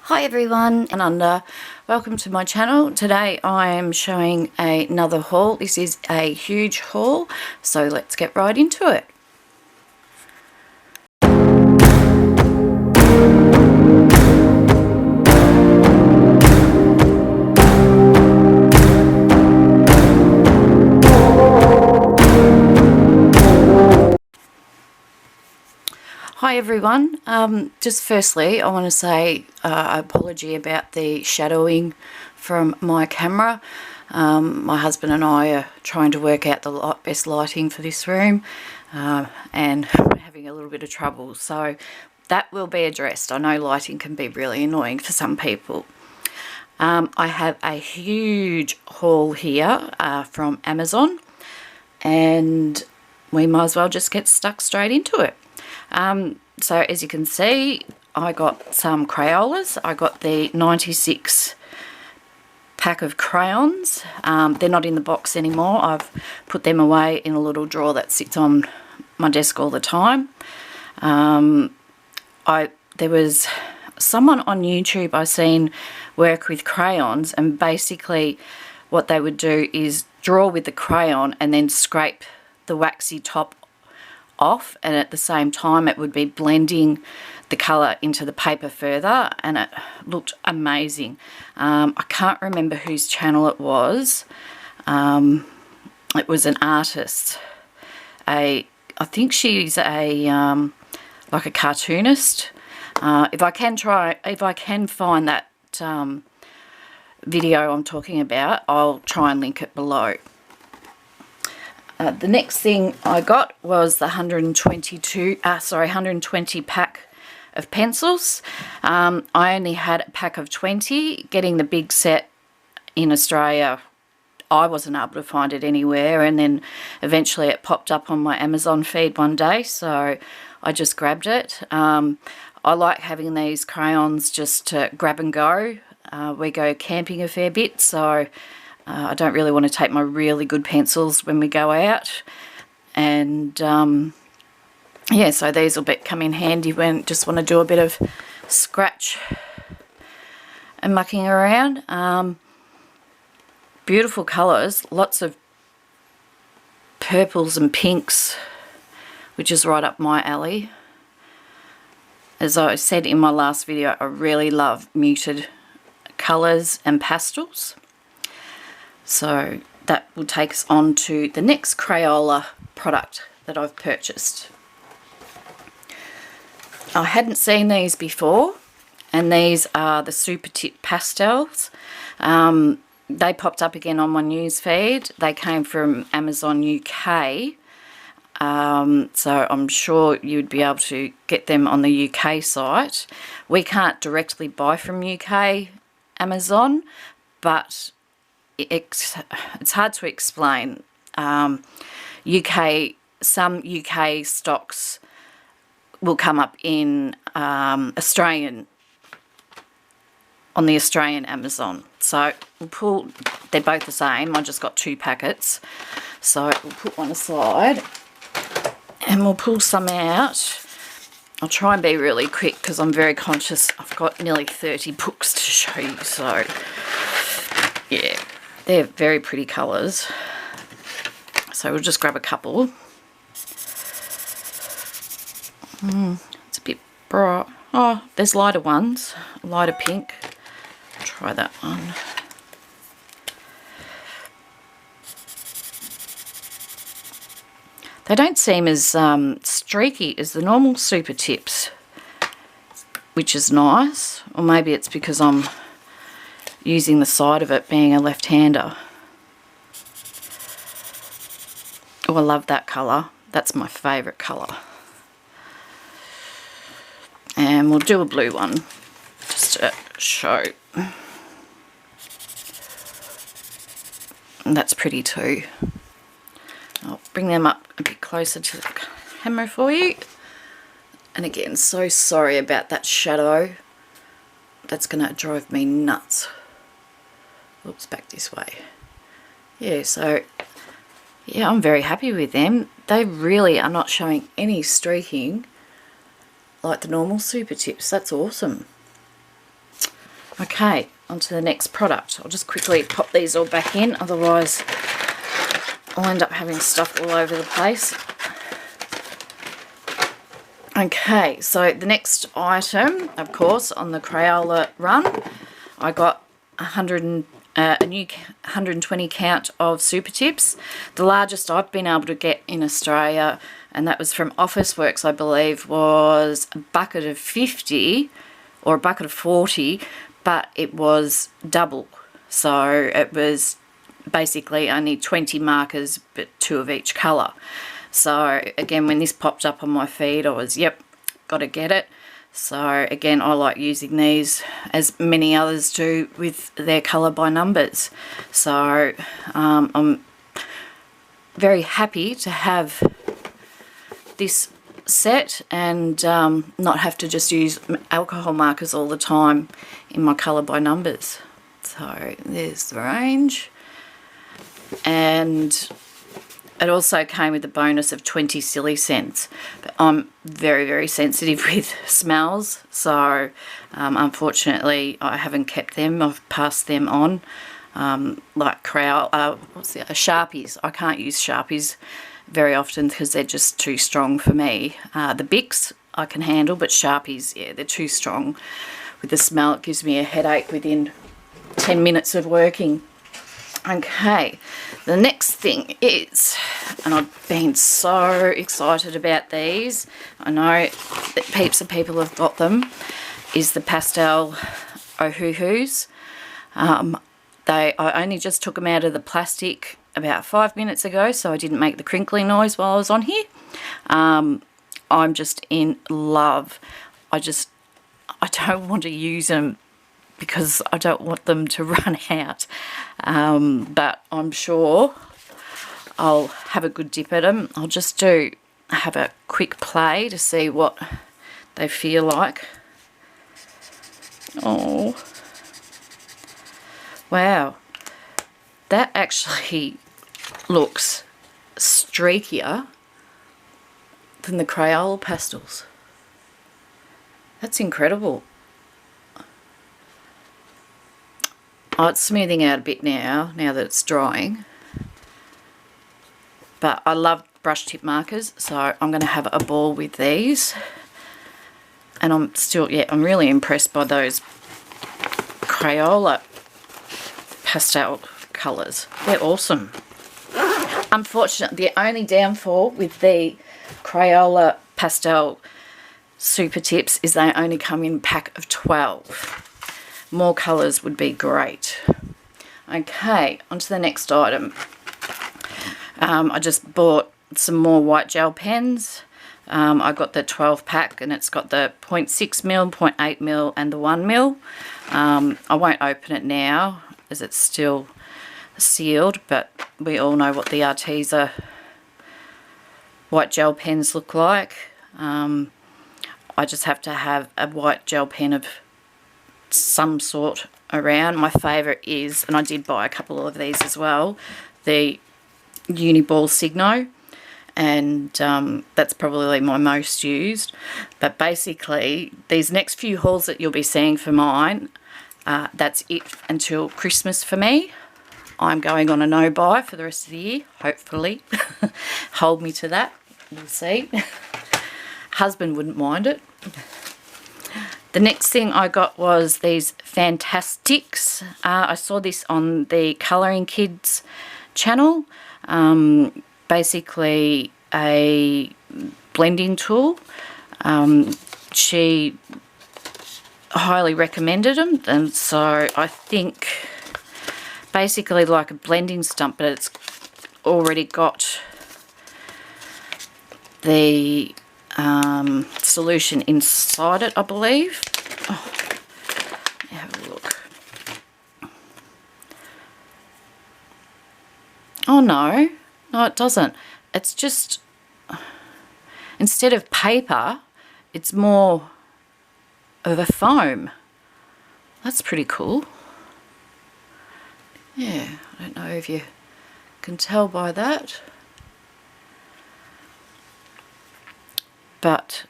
Hi everyone and under, welcome to my channel. Today I am showing another haul. This is a huge haul, so let's get right into it. Hi everyone, just firstly I want to say apology about the shadowing from my camera. My husband and I are trying to work out the best lighting for this room and we're having a little bit of trouble, so that will be addressed. I know lighting can be really annoying for some people. I have a huge haul here from Amazon and we might as well just get stuck straight into it. So as you can see, I got some Crayolas. I got the 96 pack of crayons. They're not in the box anymore. I've put them away in a little drawer that sits on my desk all the time. There was someone on YouTube I seen work with crayons, and basically what they would do is draw with the crayon and then scrape the waxy top off, and at the same time it would be blending the colour into the paper further, and it looked amazing. I can't remember whose channel it was. It was an artist. I think she's a like a cartoonist. If I can find that video I'm talking about, I'll try and link it below. The next thing I got was the 120 pack of pencils. I only had a pack of 20. Getting the big set in Australia, I wasn't able to find it anywhere, and then eventually it popped up on my Amazon feed one day, so I just grabbed it. I like having these crayons just to grab and go. We go camping a fair bit, so I don't really want to take my really good pencils when we go out, and yeah, so these will come in handy when just want to do a bit of scratch and mucking around. Beautiful colours, lots of purples and pinks, which is right up my alley. As I said in my last video, I really love muted colours and pastels. So that will take us on to the next Crayola product that I've purchased. I hadn't seen these before, and these are the Super Tip Pastels. They popped up again on my news feed. They came from Amazon UK, so I'm sure you'd be able to get them on the UK site. We can't directly buy from UK Amazon, but it's hard to explain. Some UK stocks will come up in on the Australian Amazon. So we'll pull, they're both the same. I just got 2 packets. So we'll put one aside and we'll pull some out. I'll try and be really quick because I'm very conscious I've got nearly 30 books to show you. So yeah. They're very pretty colours, so we'll just grab a couple. It's a bit bright. Oh, there's lighter ones, lighter pink. Try that one. They don't seem as streaky as the normal Super Tips, which is nice. Or maybe it's because I'm using the side of it being a left-hander. Oh, I love that colour. That's my favourite colour. And we'll do a blue one just to show. And that's pretty too. I'll bring them up a bit closer to the camera for you. And again, so sorry about that shadow. That's going to drive me nuts. Oops, back this way. Yeah, so yeah, I'm very happy with them. They really are not showing any streaking like the normal Super Tips. That's awesome. Okay, on to the next product. I'll just quickly pop these all back in, otherwise I'll end up having stuff all over the place. Okay, so the next item, of course, on the Crayola run, I got a new 120 count of Super Tips. The largest I've been able to get in Australia, and that was from Officeworks, I believe, was a bucket of 50 or a bucket of 40, but it was double. So it was basically only 20 markers, but 2 of each colour. So again, when this popped up on my feed, I was, yep, got to get it. So again, I like using these, as many others do, with their colour by numbers. So I'm very happy to have this set and not have to just use alcohol markers all the time in my colour by numbers. So there's the range. And it also came with a bonus of 20 silly scents. But I'm very, very sensitive with smells, so unfortunately I haven't kept them. I've passed them on. Like Crayola, Sharpies. I can't use Sharpies very often because they're just too strong for me. The Bics I can handle, but Sharpies, yeah, they're too strong. With the smell, it gives me a headache within 10 minutes of working. Okay, the next thing is, and I've been so excited about these, I know that heaps of people have got them, is the Pastel Ohuhus. I only just took them out of the plastic about 5 minutes ago, so I didn't make the crinkling noise while I was on here. I'm just in love. I don't want to use them because I don't want them to run out. But I'm sure I'll have a good dip at them. I'll just have a quick play to see what they feel like. Oh, wow. That actually looks streakier than the Crayola pastels. That's incredible. Oh, it's smoothing out a bit now that it's drying. But I love brush tip markers, so I'm going to have a ball with these. And I'm really impressed by those Crayola pastel colours. They're awesome. Unfortunately, the only downfall with the Crayola pastel Super Tips is they only come in a pack of 12. More colours would be great. Okay, on to the next item. I just bought some more white gel pens. I got the 12 pack and it's got the 0.6mm, 0.8mm and the 1mm. I won't open it now as it's still sealed, but we all know what the Arteza white gel pens look like. I just have to have a white gel pen of some sort around. My favourite is, and I did buy a couple of these as well, the Uniball Signo, and that's probably my most used. But basically these next few hauls that you'll be seeing for mine, that's it until Christmas for me. I'm going on a no-buy for the rest of the year, hopefully. Hold me to that, we'll see. Husband wouldn't mind it. The next thing I got was these Fantastics. I saw this on the Colouring Kids channel. Basically a blending tool. She highly recommended them, and so I think basically like a blending stump, but it's already got the solution inside it, I believe. Oh, let me have a look. Oh no, it doesn't. It's just, instead of paper, it's more of a foam. That's pretty cool. Yeah, I don't know if you can tell by that. But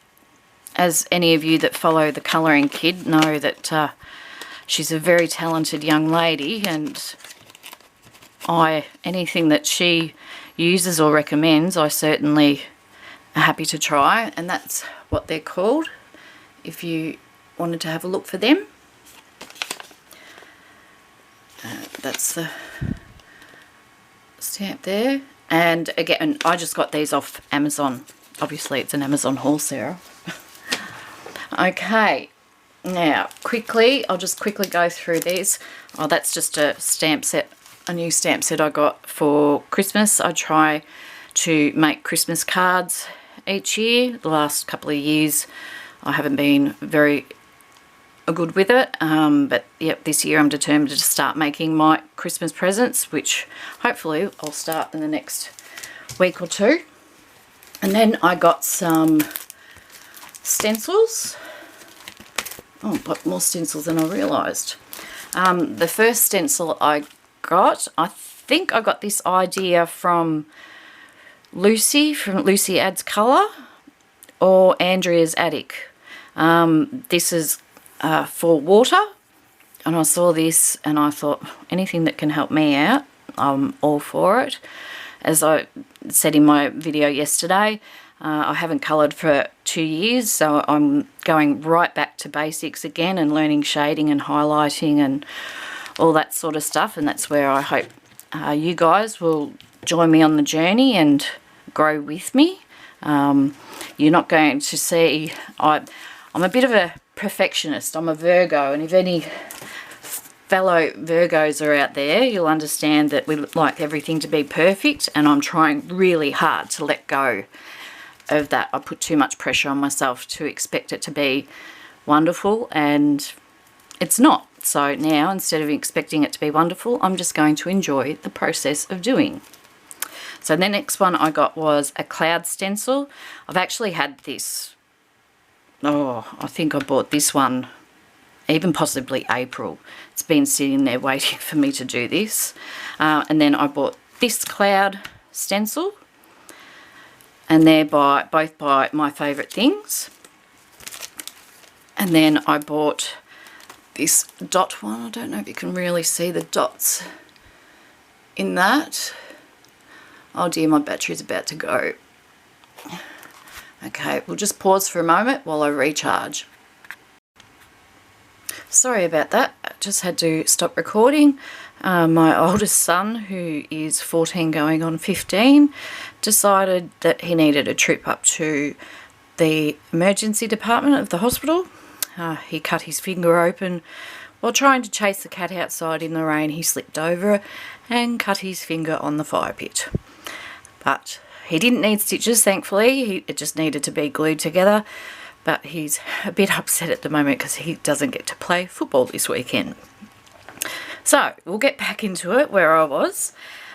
as any of you that follow the Colouring Kid know, that she's a very talented young lady, and anything that she uses or recommends, I certainly am happy to try, and that's what they're called if you wanted to have a look for them. That's the stamp there. And again, I just got these off Amazon. Obviously it's an Amazon haul, Sarah. Okay, now I'll just quickly go through these. Oh, that's just a stamp set, a new stamp set I got for Christmas. I try to make Christmas cards each year. The last couple of years I haven't been very good with it, but yep, this year I'm determined to start making my Christmas presents, which hopefully I'll start in the next week or two. And then I got some stencils. Oh, got more stencils than I realised. The first stencil I got, I think I got this idea from Lucy Adds Colour, or Andrea's Attic. This is for water, and I saw this and I thought anything that can help me out, I'm all for it. As I said in my video yesterday, I haven't coloured for 2 years, so I'm going right back to basics again and learning shading and highlighting and all that sort of stuff, and that's where I hope you guys will join me on the journey and grow with me. You're not going to see, I'm a bit of a perfectionist. I'm a Virgo, and if any fellow Virgos are out there, you'll understand that we like everything to be perfect, and I'm trying really hard to let go of that. I put too much pressure on myself to expect it to be wonderful, and it's not. So now, instead of expecting it to be wonderful, I'm just going to enjoy the process of doing. So the next one I got was a cloud stencil. I've actually had this, I think I bought this one even possibly April. It's been sitting there waiting for me to do this. And then I bought this cloud stencil, and they're both by My Favourite Things. And then I bought this dot one. I don't know if you can really see the dots in that. Oh dear, my battery's about to go. Okay, we'll just pause for a moment while I recharge. Sorry about that, I just had to stop recording. My oldest son, who is 14 going on 15, decided that he needed a trip up to the emergency department of the hospital. He cut his finger open while trying to chase the cat outside in the rain. He slipped over and cut his finger on the fire pit. But he didn't need stitches, thankfully. It just needed to be glued together. But he's a bit upset at the moment because he doesn't get to play football this weekend. So we'll get back into it where I was.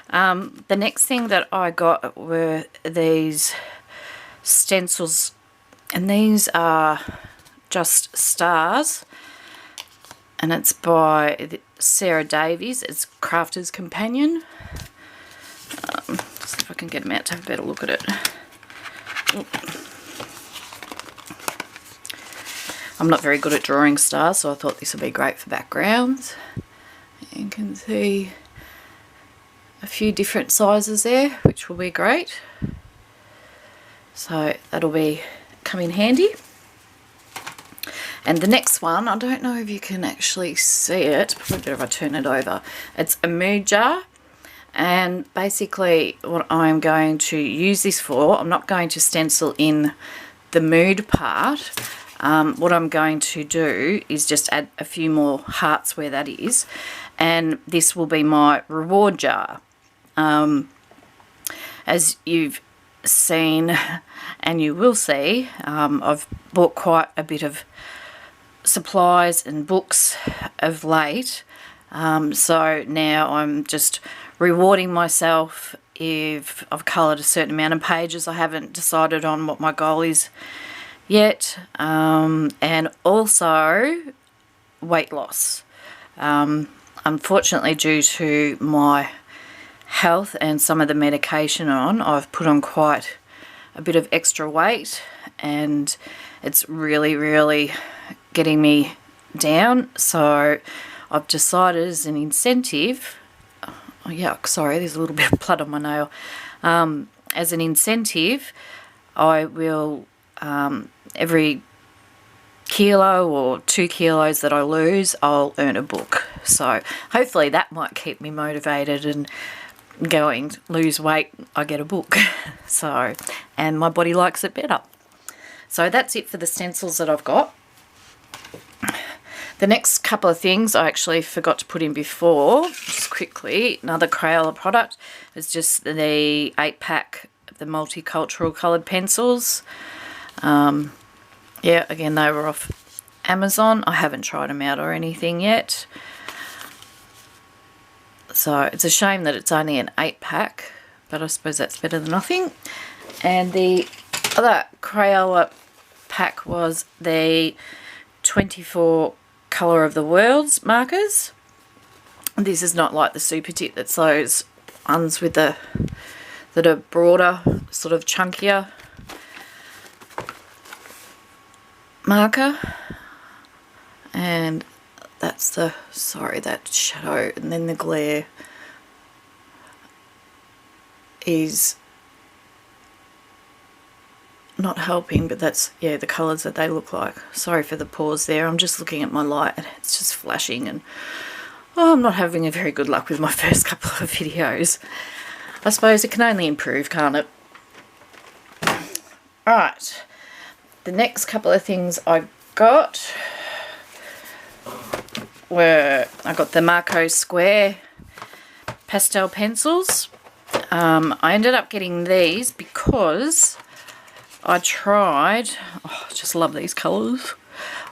The next thing that I got were these stencils, and these are just stars, and it's by Sarah Davies. It's Crafter's Companion. See if I can get them out to have a better look at it. I'm not very good at drawing stars, so I thought this would be great for backgrounds. You can see a few different sizes there, which will be great. So that'll come in handy. And the next one, I don't know if you can actually see it, probably better if I turn it over. It's a mood jar, and basically what I'm going to use this for, I'm not going to stencil in the mood part. What I'm going to do is just add a few more hearts where that is, and this will be my reward jar. As you've seen and you will see, I've bought quite a bit of supplies and books of late, so now I'm just rewarding myself if I've coloured a certain amount of pages. I haven't decided on what my goal is yet, and also weight loss. Unfortunately, due to my health and some of the medication I've put on quite a bit of extra weight, and it's really getting me down. So I've decided as an incentive, oh yeah, sorry, there's a little bit of blood on my nail. As an incentive, I will, every kilo or 2 kilos that I lose, I'll earn a book. So hopefully that might keep me motivated and going, lose weight, I get a book. So, and my body likes it better. So that's it for the stencils that I've got. The next couple of things I actually forgot to put in before, just quickly, another Crayola product is just the 8-pack of the Multicultural coloured pencils. Yeah, again, they were off Amazon. I haven't tried them out or anything yet. So it's a shame that it's only an 8-pack, but I suppose that's better than nothing. And the other Crayola pack was the 24 Colour of the Worlds markers. This is not like the Super Tip, that's those ones with the that are broader, sort of chunkier marker. And that's the, sorry, that shadow, and then the glare is not helping, but that's, yeah, the colours that they look like. Sorry for the pause there, I'm just looking at my light and it's just flashing, and oh, I'm not having a very good luck with my first couple of videos. I suppose it can only improve, can't it? Alright, the next couple of things I got were, I got the Marco Square pastel pencils. I ended up getting these because I tried, oh, I just love these colours.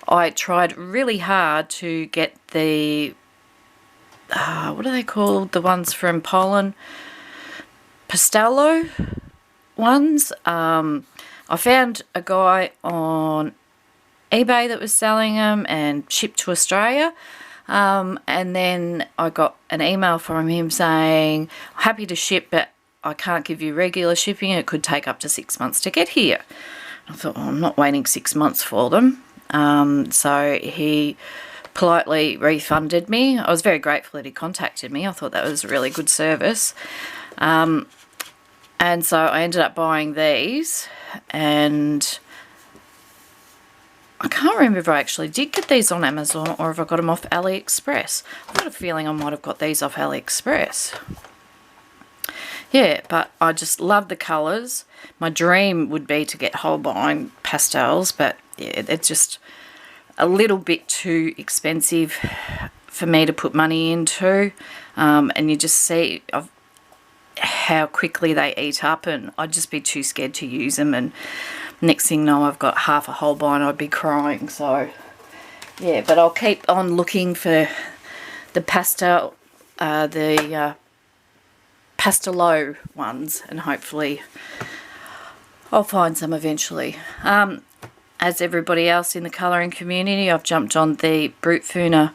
I tried really hard to get the, what are they called? The ones from Poland, Pastello ones. I found a guy on eBay that was selling them and shipped to Australia. And then I got an email from him saying, happy to ship, but I can't give you regular shipping. It could take up to 6 months to get here. I thought, oh, I'm not waiting 6 months for them. So he politely refunded me. I was very grateful that he contacted me. I thought that was a really good service. And so I ended up buying these, and I can't remember if I actually did get these on Amazon or if I got them off AliExpress. I've got a feeling I might have got these off AliExpress. Yeah, but I just love the colours. My dream would be to get Holbein pastels, but yeah, they're just a little bit too expensive for me to put money into. And you just see how quickly they eat up, and I'd just be too scared to use them, and next thing you know, I've got half a Holbein, I'd be crying. So yeah, but I'll keep on looking for the pastel, the Pastello ones, and hopefully I'll find some eventually. As everybody else in the colouring community, I've jumped on the Brute Funa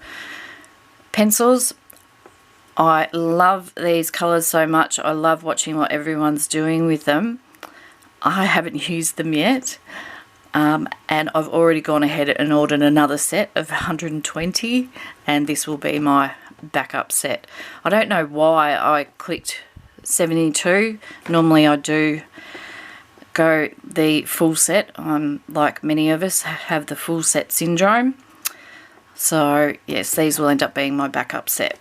pencils. I love these colours so much. I love watching what everyone's doing with them. I haven't used them yet, and I've already gone ahead and ordered another set of 120, and this will be my backup set. I don't know why I clicked 72. Normally I do go the full set. Like many of us have the full set syndrome. So yes, these will end up being my backup set.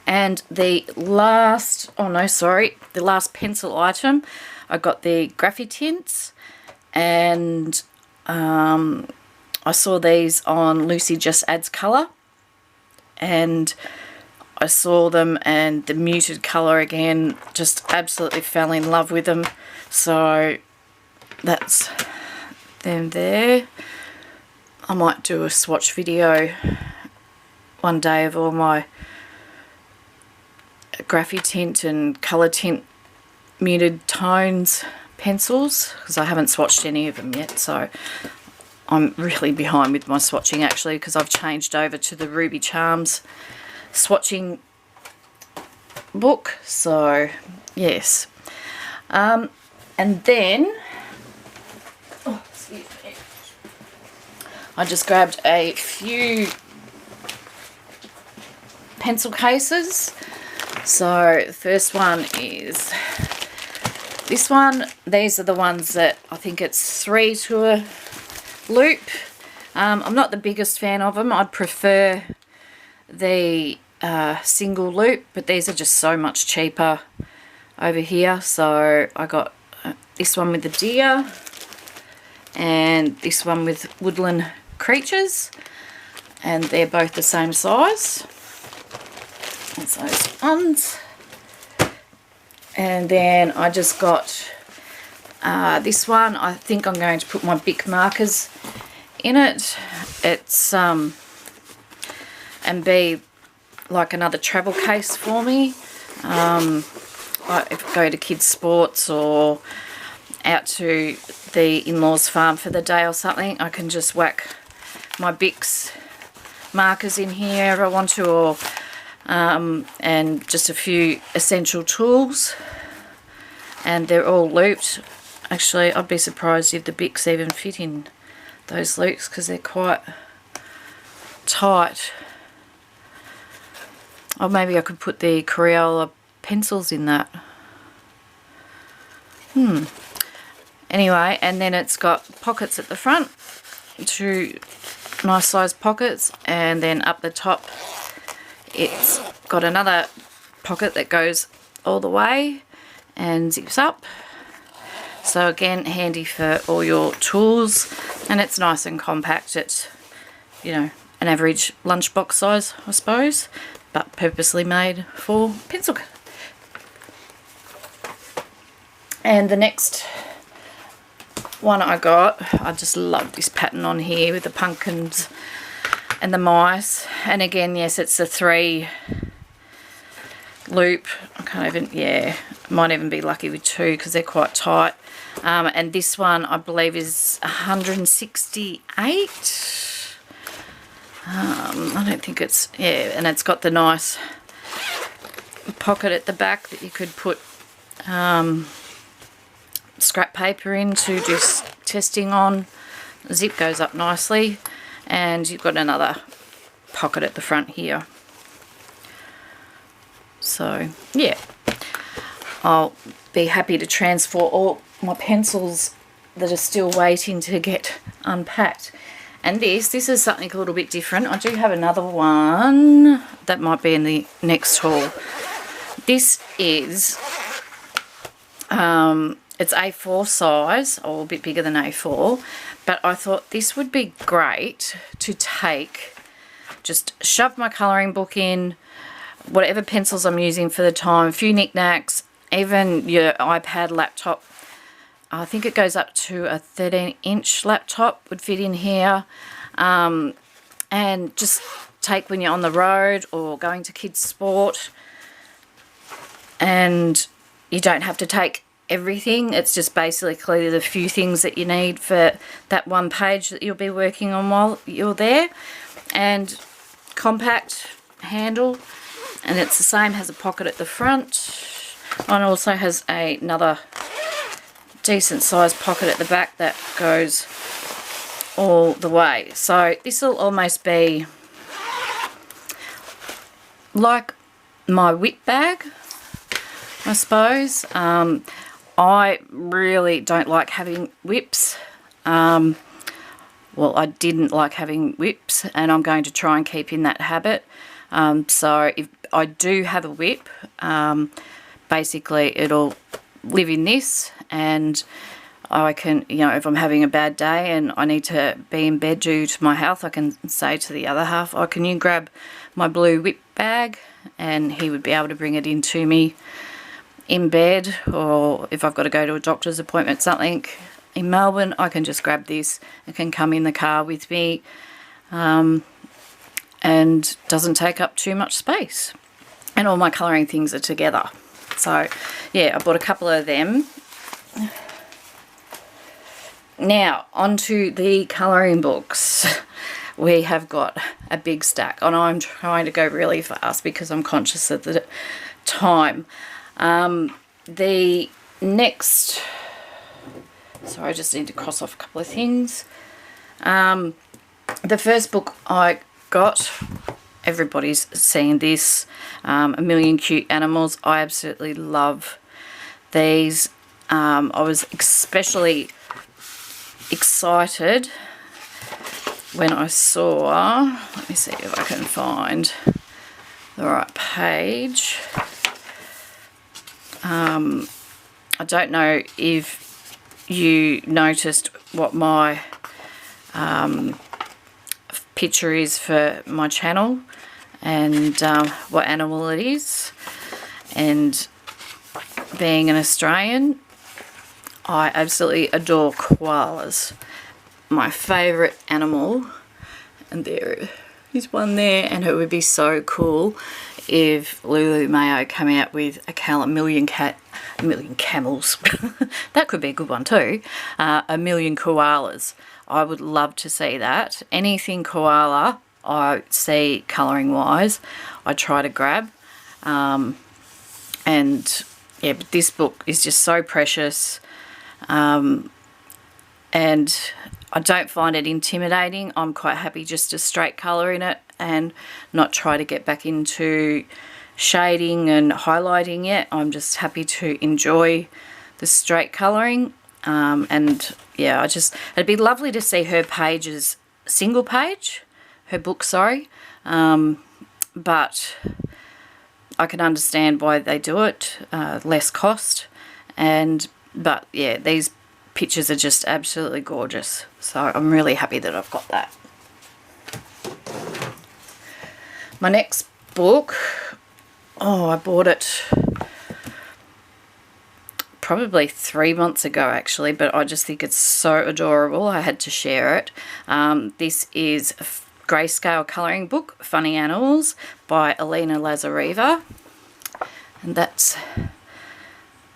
And the last, oh no, sorry, the last pencil item, I got the Graffiti tints, and I saw these on Lucy Just Adds Colour, and I saw them, and the muted colour again, just absolutely fell in love with them. So that's them there. I might do a swatch video one day of all my Graffiti tint and colour tint muted tones pencils, because I haven't swatched any of them yet. So I'm really behind with my swatching actually, because I've changed over to the Ruby Charms swatching book. So yes, and then, oh, excuse me, I just grabbed a few pencil cases. So the first one is this one. These are the ones that I think it's 3 to a loop. I'm not the biggest fan of them. I'd prefer the single loop, but these are just so much cheaper over here. So I got this one with the deer and this one with woodland creatures, and they're both the same size. That's those ones. And then I just got this one. I think I'm going to put my Bic markers in it. It's and be like another travel case for me. Like if I go to kids' sports or out to the in-laws farm for the day or something, I can just whack my Bic's markers in here if I want to, or and just a few essential tools, and they're all looped. Actually, I'd be surprised if the Bics even fit in those loops because they're quite tight. Or maybe I could put the Crayola pencils in that. Anyway, and then it's got pockets at the front, 2 nice sized pockets, and then up the top it's got another pocket that goes all the way and zips up. So again, handy for all your tools, and it's nice and compact. It's, you know, an average lunchbox size, I suppose, but purposely made for pencil. And the next one I got, I just love this pattern on here with the pumpkins and the mice. And again, yes, it's a 3 loop. I can't even, yeah, might even be lucky with 2 because they're quite tight. And this one I believe is 168. I don't think it's, yeah, and it's got the nice pocket at the back that you could put scrap paper in to do testing on. The zip goes up nicely, and you've got another pocket at the front here. So yeah, I'll be happy to transfer all my pencils that are still waiting to get unpacked. And this is something a little bit different. I do have another one that might be in the next haul. This is it's A4 size, or a bit bigger than A4, but I thought this would be great to take, just shove my colouring book in, whatever pencils I'm using for the time, a few knickknacks, even your iPad, laptop. I think it goes up to a 13-inch laptop would fit in here, and just take when you're on the road or going to kids' sport, and you don't have to take everything. It's just basically the few things that you need for that one page that you'll be working on while you're there. And compact handle, and it's the same, has a pocket at the front, and also has another decent sized pocket at the back that goes all the way. So this will almost be like my whip bag, I suppose. I really don't like having whips. Well, I didn't like having whips, and I'm going to try and keep in that habit. So if I do have a whip, basically it'll live in this, and I can, you know, if I'm having a bad day and I need to be in bed due to my health, I can say to the other half, oh, can you grab my blue whip bag? And he would be able to bring it in to me in bed, or if I've got to go to a doctor's appointment, something in Melbourne, I can just grab this. It can come in the car with me, and doesn't take up too much space. And all my colouring things are together. So yeah, I bought a couple of them. Now onto the colouring books. We have got a big stack, and I'm trying to go really fast because I'm conscious of the time. The next, sorry, I just need to cross off a couple of things. The first book I got, everybody's seen this, A Million Cute Animals. I absolutely love these. I was especially excited when I saw, let me see if I can find the right page. I don't know if you noticed what my picture is for my channel and what animal it is. And being an Australian, I absolutely adore koalas. My favourite animal, and there is one there, and it would be so cool if Lulu Mayo came out with a million camels. That could be a good one too. A million koalas. I would love to see that. Anything koala I see colouring wise, I try to grab. And yeah, but this book is just so precious. And I don't find it intimidating. I'm quite happy just to straight colour in it and not try to get back into shading and highlighting yet. I'm just happy to enjoy the straight colouring. And yeah, it'd be lovely to see her pages single page, her book, sorry. But I can understand why they do it, less cost. But yeah, these pictures are just absolutely gorgeous. So I'm really happy that I've got that. My next book, I bought it probably 3 months ago actually, but I just think it's so adorable. I had to share it. This is a grayscale colouring book, Funny Animals by Elena Lazareva. And that's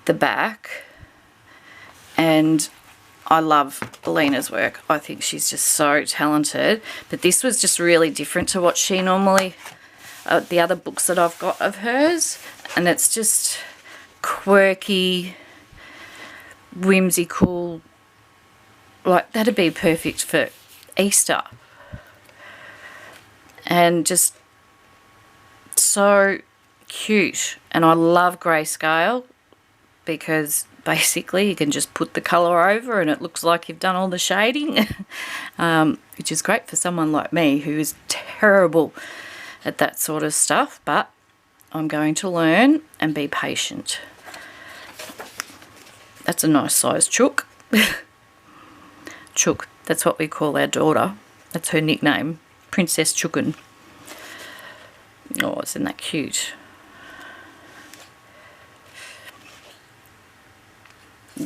the back. And I love Elena's work. I think she's just so talented. But this was just really different to what she normally, the other books that I've got of hers. And it's just quirky, whimsical. Like, that'd be perfect for Easter. And just so cute. And I love grayscale because basically you can just put the colour over and it looks like you've done all the shading, which is great for someone like me who is terrible at that sort of stuff, but I'm going to learn and be patient. That's a nice size chook. Chook, that's what we call our daughter. That's her nickname, Princess Chookin. Oh, isn't that cute?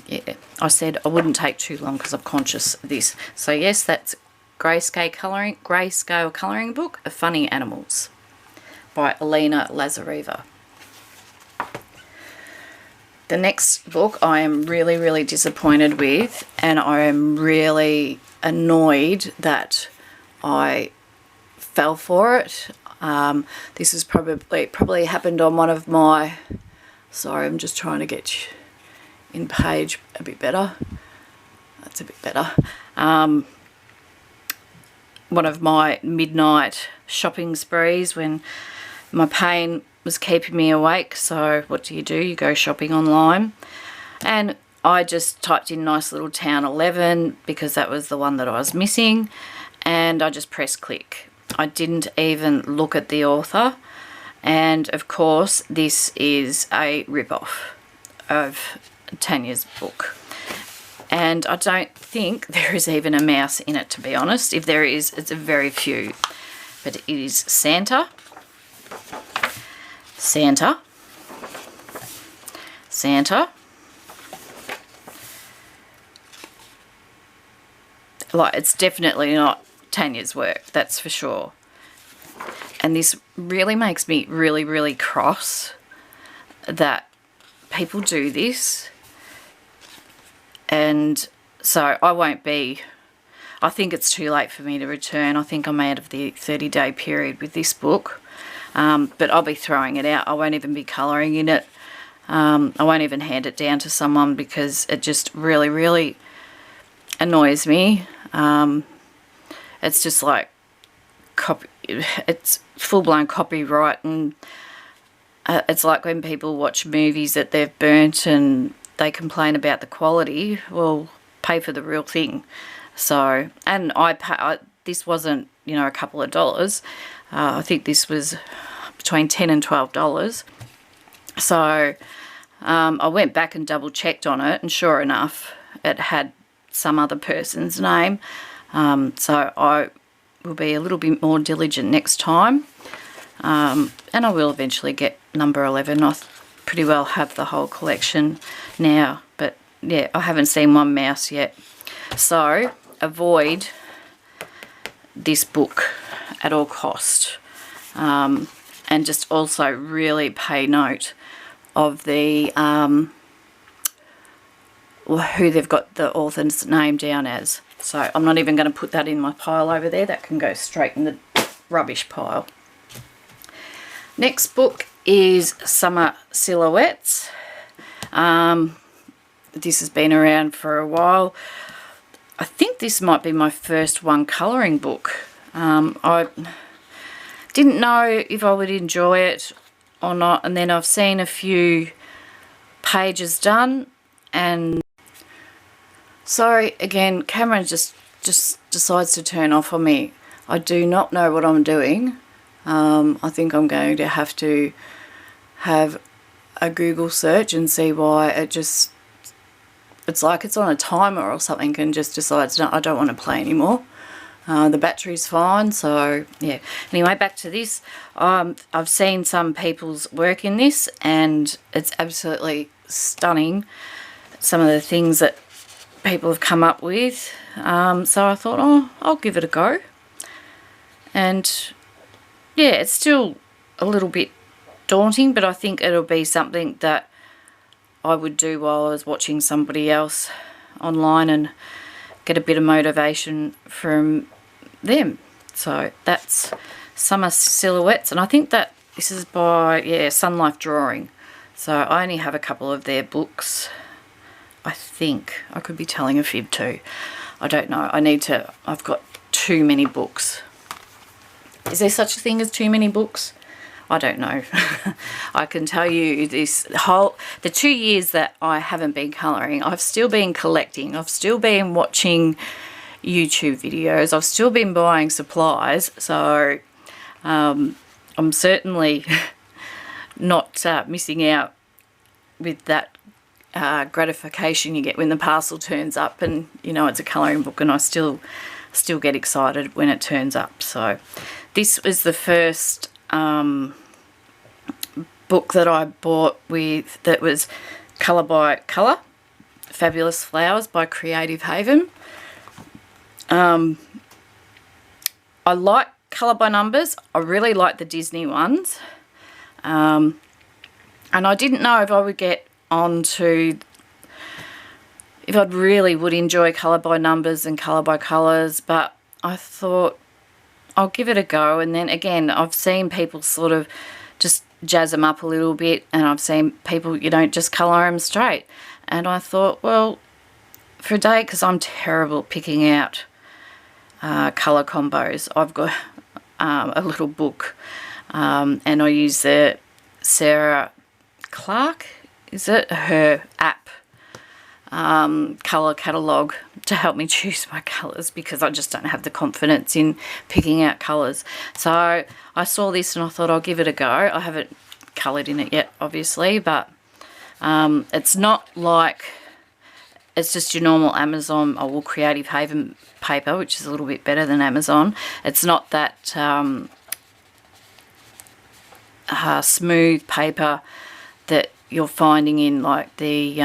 Yeah, I said I wouldn't take too long because I'm conscious of this. So yes, that's grayscale colouring book of Funny Animals by Elena Lazareva. The next book I am really, really disappointed with, and I am really annoyed that I fell for it. This is probably happened on one of my, sorry, I'm just trying to get in page a bit better. That's a bit better. One of my midnight shopping sprees when my pain was keeping me awake. So what do? You go shopping online. And I just typed in nice little town 11 because that was the one that I was missing. And I just pressed click. I didn't even look at the author. And of course, this is a rip-off of Tanya's book. And I don't think there is even a mouse in it, to be honest. If there is, it's a very few. But it is Santa, Santa, Santa. Like, it's definitely not Tanya's work, that's for sure. And this really makes me really, really cross that people do this. And so I won't be, I think it's too late for me to return. I think I'm out of the 30-day period with this book. But I'll be throwing it out. I won't even be colouring in it. I won't even hand it down to someone because it just really, really annoys me. it's just like it's full-blown copyright, and it's like when people watch movies that they've burnt and they complain about the quality. Well, pay for the real thing. So, and this wasn't, you know, a couple of dollars. I think this was between $10 and $12. So I went back and double checked on it, and sure enough, it had some other person's name. So I will be a little bit more diligent next time. And I will eventually get number 11. I pretty well have the whole collection now, but yeah, I haven't seen one mouse yet. So avoid this book at all cost, and just also really pay note of the who they've got the author's name down as. So I'm not even going to put that in my pile over there. That can go straight in the rubbish pile. Next book is Summer Silhouettes. This has been around for a while. I think this might be my first one colouring book. I didn't know if I would enjoy it or not, and then I've seen a few pages done, and sorry again, camera just decides to turn off on me. I do not know what I'm doing. I think I'm going to have a Google search and see why it's like it's on a timer or something and just decides, no, I don't want to play anymore. The battery's fine, so yeah. Anyway, back to this. I've seen some people's work in this, and it's absolutely stunning, some of the things that people have come up with. So I thought, oh, I'll give it a go. And yeah, it's still a little bit daunting, but I think it'll be something that I would do while I was watching somebody else online and get a bit of motivation from them. So that's Summer Silhouettes, and I think that this is by, yeah, Sun Life Drawing. So I only have a couple of their books. I think I could be telling a fib too. I don't know. I've got too many books. Is there such a thing as too many books? I don't know. I can tell you the 2 years that I haven't been colouring, I've still been collecting. I've still been watching YouTube videos. I've still been buying supplies. So I'm certainly not missing out with that gratification you get when the parcel turns up and you know it's a colouring book, and I still get excited when it turns up. So this was the first book that I bought that was Colour by Colour, Fabulous Flowers by Creative Haven. I like Colour by Numbers. I really like the Disney ones. And I didn't know if I would get onto, if I really would enjoy Colour by Numbers and Colour by Colours, but I thought I'll give it a go. And then again, I've seen people sort of just jazz them up a little bit, and I've seen people, you don't just colour them straight. And I thought, well, for a day, because I'm terrible at picking out colour combos, I've got a little book, and I use the Sara Clark, is it, her app, colour catalogue to help me choose my colours, because I just don't have the confidence in picking out colours. So I saw this and I thought I'll give it a go. I haven't coloured in it yet, obviously, but it's not like, it's just your normal Amazon or Creative Haven paper, which is a little bit better than Amazon. It's not that smooth paper that you're finding in like the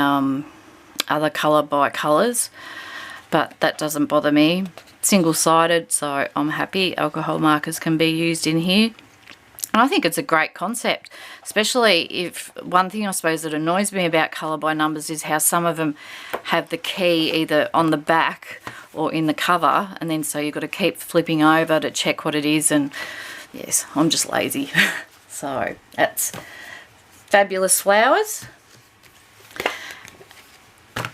other Colour by Colours, but that doesn't bother me. Single-sided, so I'm happy. Alcohol markers can be used in here. And I think it's a great concept, especially if, one thing I suppose that annoys me about Colour by Numbers is how some of them have the key either on the back or in the cover, and then so you've got to keep flipping over to check what it is, and yes, I'm just lazy. So that's Fabulous Flowers.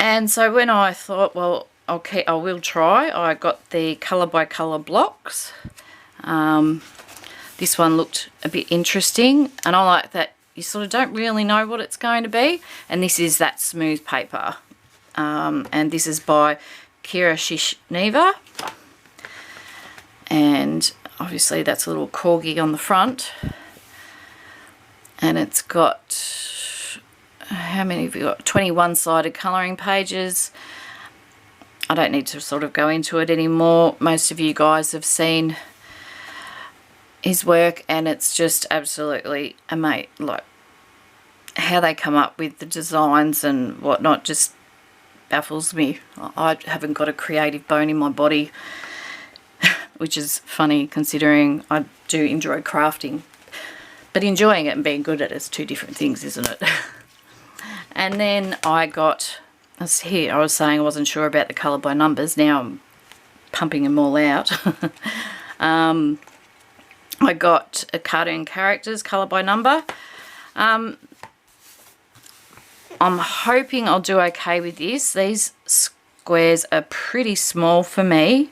And so when I thought, well, I will try. I got the colour by colour blocks. This one looked a bit interesting, and I like that you sort of don't really know what it's going to be. And this is that smooth paper. And this is by Kira Shishneva. And obviously that's a little corgi on the front. And it's got, how many have you got? 21-sided colouring pages. I don't need to sort of go into it anymore. Most of you guys have seen his work, and it's just absolutely amazing. Like, how they come up with the designs and whatnot just baffles me. I haven't got a creative bone in my body, which is funny considering I do enjoy crafting. But enjoying it and being good at it is two different things, isn't it? And then I got, here I was saying I wasn't sure about the colour by numbers. Now I'm pumping them all out. I got a cartoon characters colour by number. I'm hoping I'll do okay with this. These squares are pretty small for me.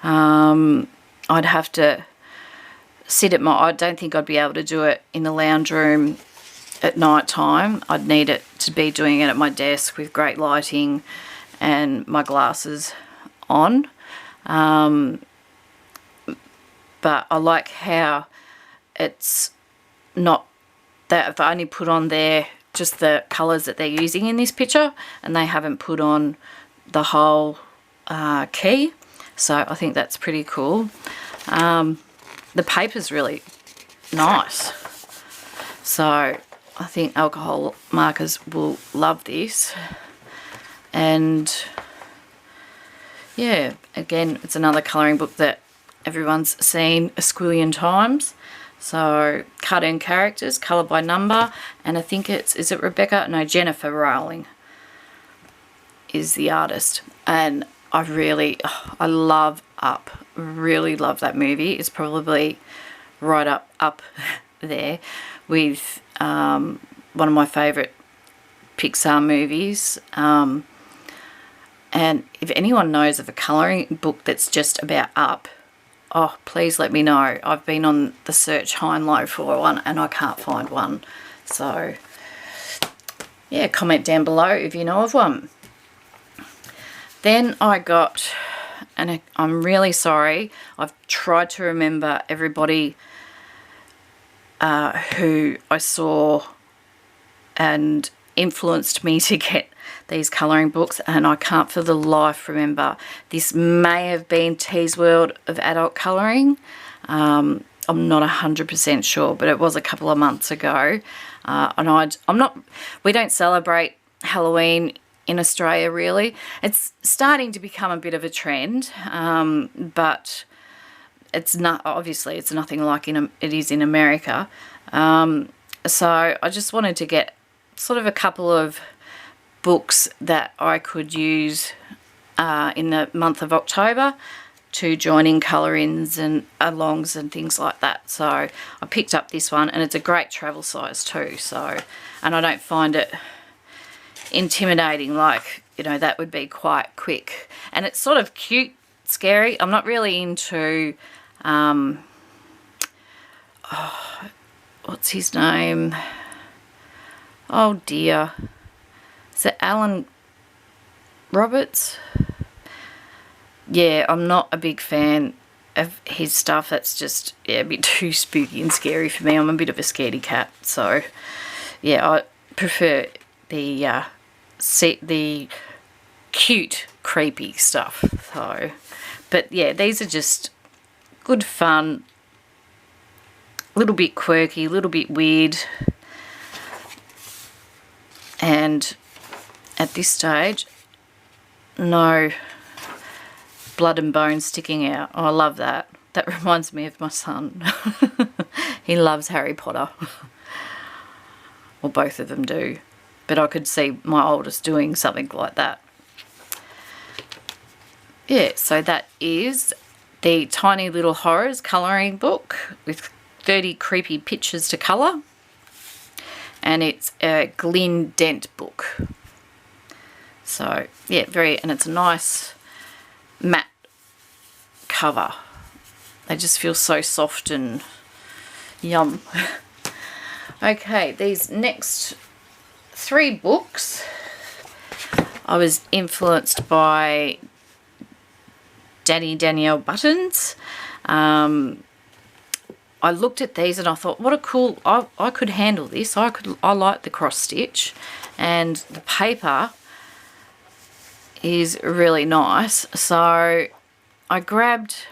I'd have to sit at I don't think I'd be able to do it in the lounge room at night time. I'd need it to be doing it at my desk with great lighting and my glasses on. But I like how it's not that I've only put on there just the colours that they're using in this picture, and they haven't put on the whole key. So I think that's pretty cool. The paper's really nice. So I think alcohol markers will love this. And yeah, again, it's another colouring book that everyone's seen a squillion times. So cartoon characters, colour by number, and I think is it Rebecca? No, Jennifer Rowling is the artist. And I love Up. Really love that movie. It's probably right up there with one of my favourite Pixar movies. And if anyone knows of a colouring book that's just about Up, oh, please let me know. I've been on the search high and low for one and I can't find one. So, yeah, comment down below if you know of one. Then I got, and I'm really sorry, I've tried to remember everybody who I saw and influenced me to get these colouring books, and I can't for the life remember. This may have been T's World of Adult Colouring. I'm not 100% sure, but it was a couple of months ago. We don't celebrate Halloween in Australia really. It's starting to become a bit of a trend, but it's not, obviously it's nothing like it is in America. So I just wanted to get sort of a couple of books that I could use in the month of October to join in colour-ins and alongs and things like that. So I picked up this one, and it's a great travel size too. So, and I don't find it intimidating, like, you know, that would be quite quick. And it's sort of cute, scary. I'm not really into what's his name? Oh dear. Is it Alan Roberts? Yeah, I'm not a big fan of his stuff. That's just, yeah, a bit too spooky and scary for me. I'm a bit of a scaredy cat. So, yeah, I prefer the cute, creepy stuff. So, but yeah, these are just good fun, a little bit quirky, a little bit weird. And at this stage, no blood and bone sticking out. Oh, I love that. That reminds me of my son. He loves Harry Potter. Well, both of them do. But I could see my oldest doing something like that. Yeah, so that is the Tiny Little Horrors colouring book with 30 creepy pictures to colour. And it's a Glyn Dent book. So, yeah, and it's a nice matte cover. They just feel so soft and yum. Okay, these next 3 books, I was influenced by Danielle Buttons. I looked at these and I thought, what a cool, I could handle this. I like the cross stitch, and the paper is really nice. So I thought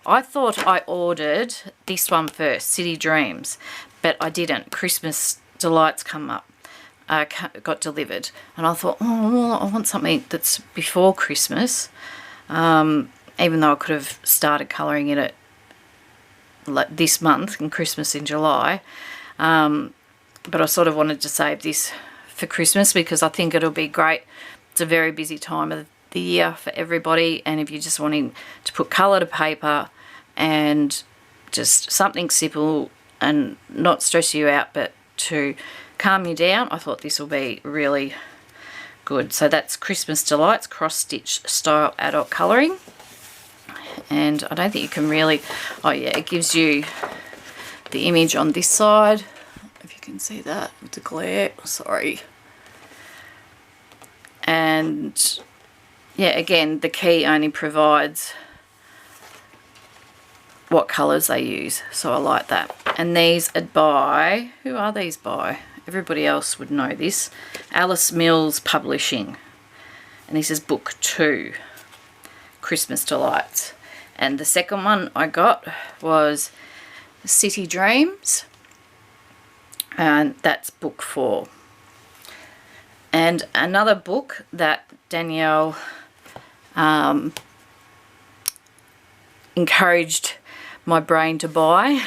I ordered this one first, City Dreams, but I didn't. Christmas Delights got delivered, and I thought, oh, well, I want something that's before Christmas, even though I could have started colouring it at this month and Christmas in July, but I sort of wanted to save this for Christmas because I think it'll be great. It's a very busy time of the year for everybody, and if you're just wanting to put colour to paper and just something simple and not stress you out but to calm you down, I thought this will be really good. So that's Christmas Delights Cross Stitch Style Adult Colouring. And I don't think you can really, oh yeah, it gives you the image on this side, if you can see that with the glare, sorry. And yeah, again, the key only provides what colours they use, so I like that. And these are by, who are these by? Everybody else would know this. Alice Mills Publishing. And this is book 2, Christmas Delights. And the second one I got was City Dreams, and that's book 4. And another book that Danielle encouraged my brain to buy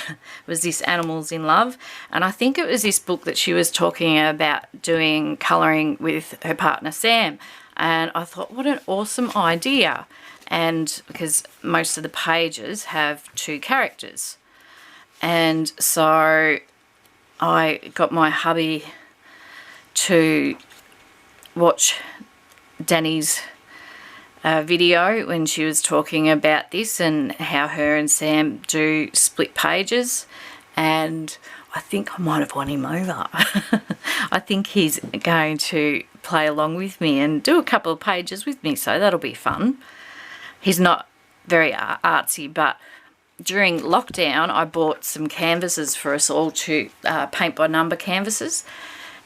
was this Animals in Love. And I think it was this book that she was talking about doing colouring with her partner Sam. And I thought, what an awesome idea. And because most of the pages have 2 characters. And so I got my hubby to watch Danny's video when she was talking about this and how her and Sam do split pages. And I think I might have won him over. I think he's going to play along with me and do a couple of pages with me, so that'll be fun. He's not very artsy, but during lockdown I bought some canvases for us all to paint by number canvases,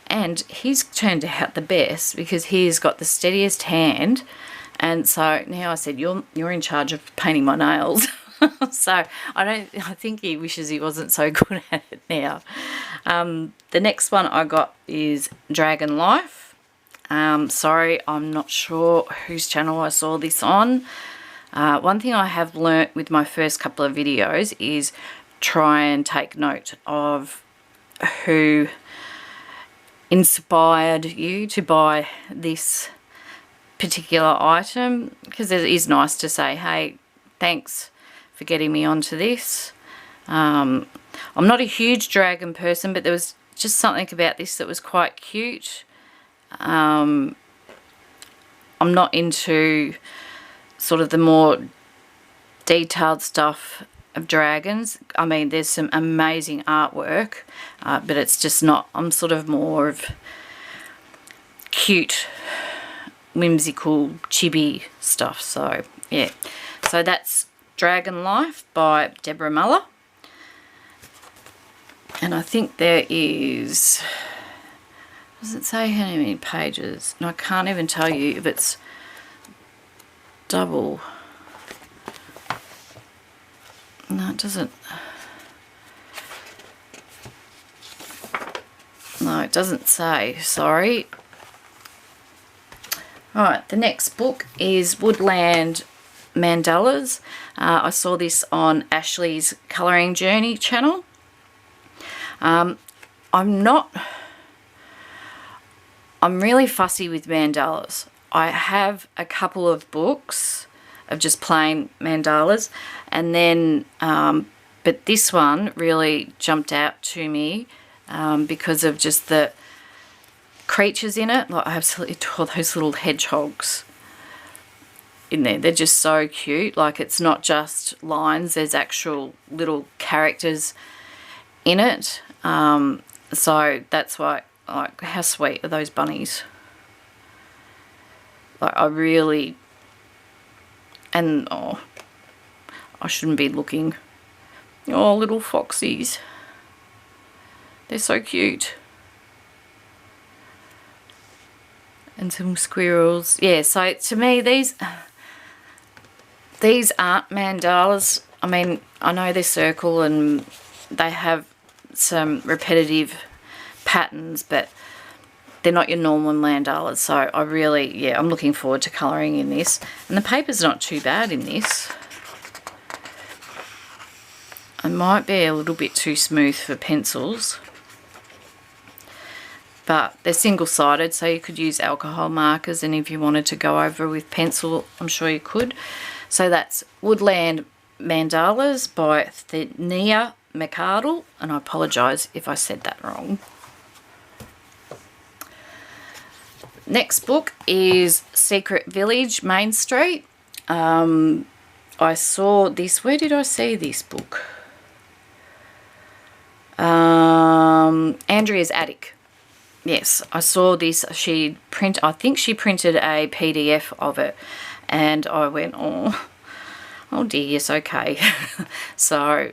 and he's turned out the best because he's got the steadiest hand. And so now I said, you're in charge of painting my nails. So I think he wishes he wasn't so good at it now. The next one I got is Dragon Life. Sorry, I'm not sure whose channel I saw this on. One thing I have learnt with my first couple of videos is try and take note of who inspired you to buy this particular item, because it is nice to say, hey, thanks for getting me onto this. I'm not a huge dragon person, but there was just something about this that was quite cute. I'm not into sort of the more detailed stuff of dragons. I mean, there's some amazing artwork, but it's just not, I'm sort of more of cute, whimsical, chibi stuff. So yeah, so that's Dragon Life by Deborah Muller. And I think there is, does it say how many pages? No, I can't even tell you if it's double. No, it doesn't. No, it doesn't say, sorry. Alright, the next book is Woodland Mandalas. I saw this on Ashley's Colouring Journey channel. I'm really fussy with mandalas. I have a couple of books of just plain mandalas, and then but this one really jumped out to me because of just the creatures in it. Like, I absolutely adore those little hedgehogs. in there. They're just so cute. Like, it's not just lines, there's actual little characters in it. So that's why, like, how sweet are those bunnies? Like, I really, and oh, I shouldn't be looking. Oh, little foxies. They're so cute. And some squirrels. Yeah, so to me, these aren't mandalas. I mean, I know they're circle and they have some repetitive patterns, but they're not your normal mandalas. So I really, yeah, I'm looking forward to colouring in this. And the paper's not too bad in this. It might be a little bit too smooth for pencils, but they're single-sided, so you could use alcohol markers, and if you wanted to go over with pencil, I'm sure you could. So that's Woodland Mandalas by Thenia McArdle, and I apologise if I said that wrong. Next book is Secret Village, Main Street. I saw this, where did I see this book? Andrea's Attic. Yes, I saw this. I think she printed a PDF of it, and I went, oh dear, yes, okay. So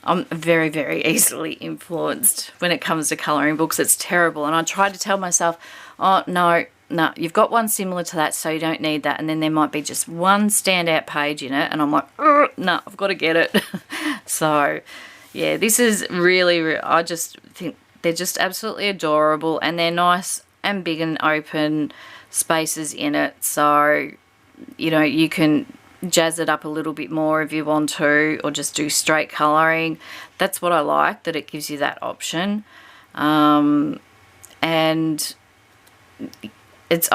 I'm very, very easily influenced when it comes to colouring books. It's terrible, and I tried to tell myself, oh no, you've got one similar to that, so you don't need that. And then there might be just one standout page in it, and I'm like, no, I've got to get it. So yeah, this is really, I just think they're just absolutely adorable, and they're nice and big and open spaces in it. So, you know, you can jazz it up a little bit more if you want to, or just do straight colouring. That's what I like, that it gives you that option. And I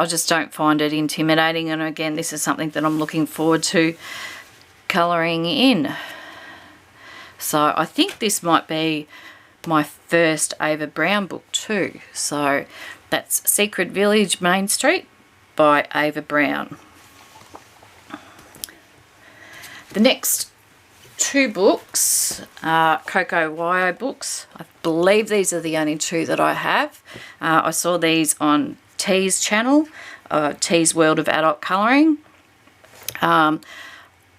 just don't find it intimidating. And again, this is something that I'm looking forward to colouring in. So I think this might be my first Ava Brown book too. So that's Secret Village, Main Street by Ava Brown. The next two books are Coco Wyo books. I believe these are the only two that I have. I saw these on T's channel, T's World of Adult Colouring.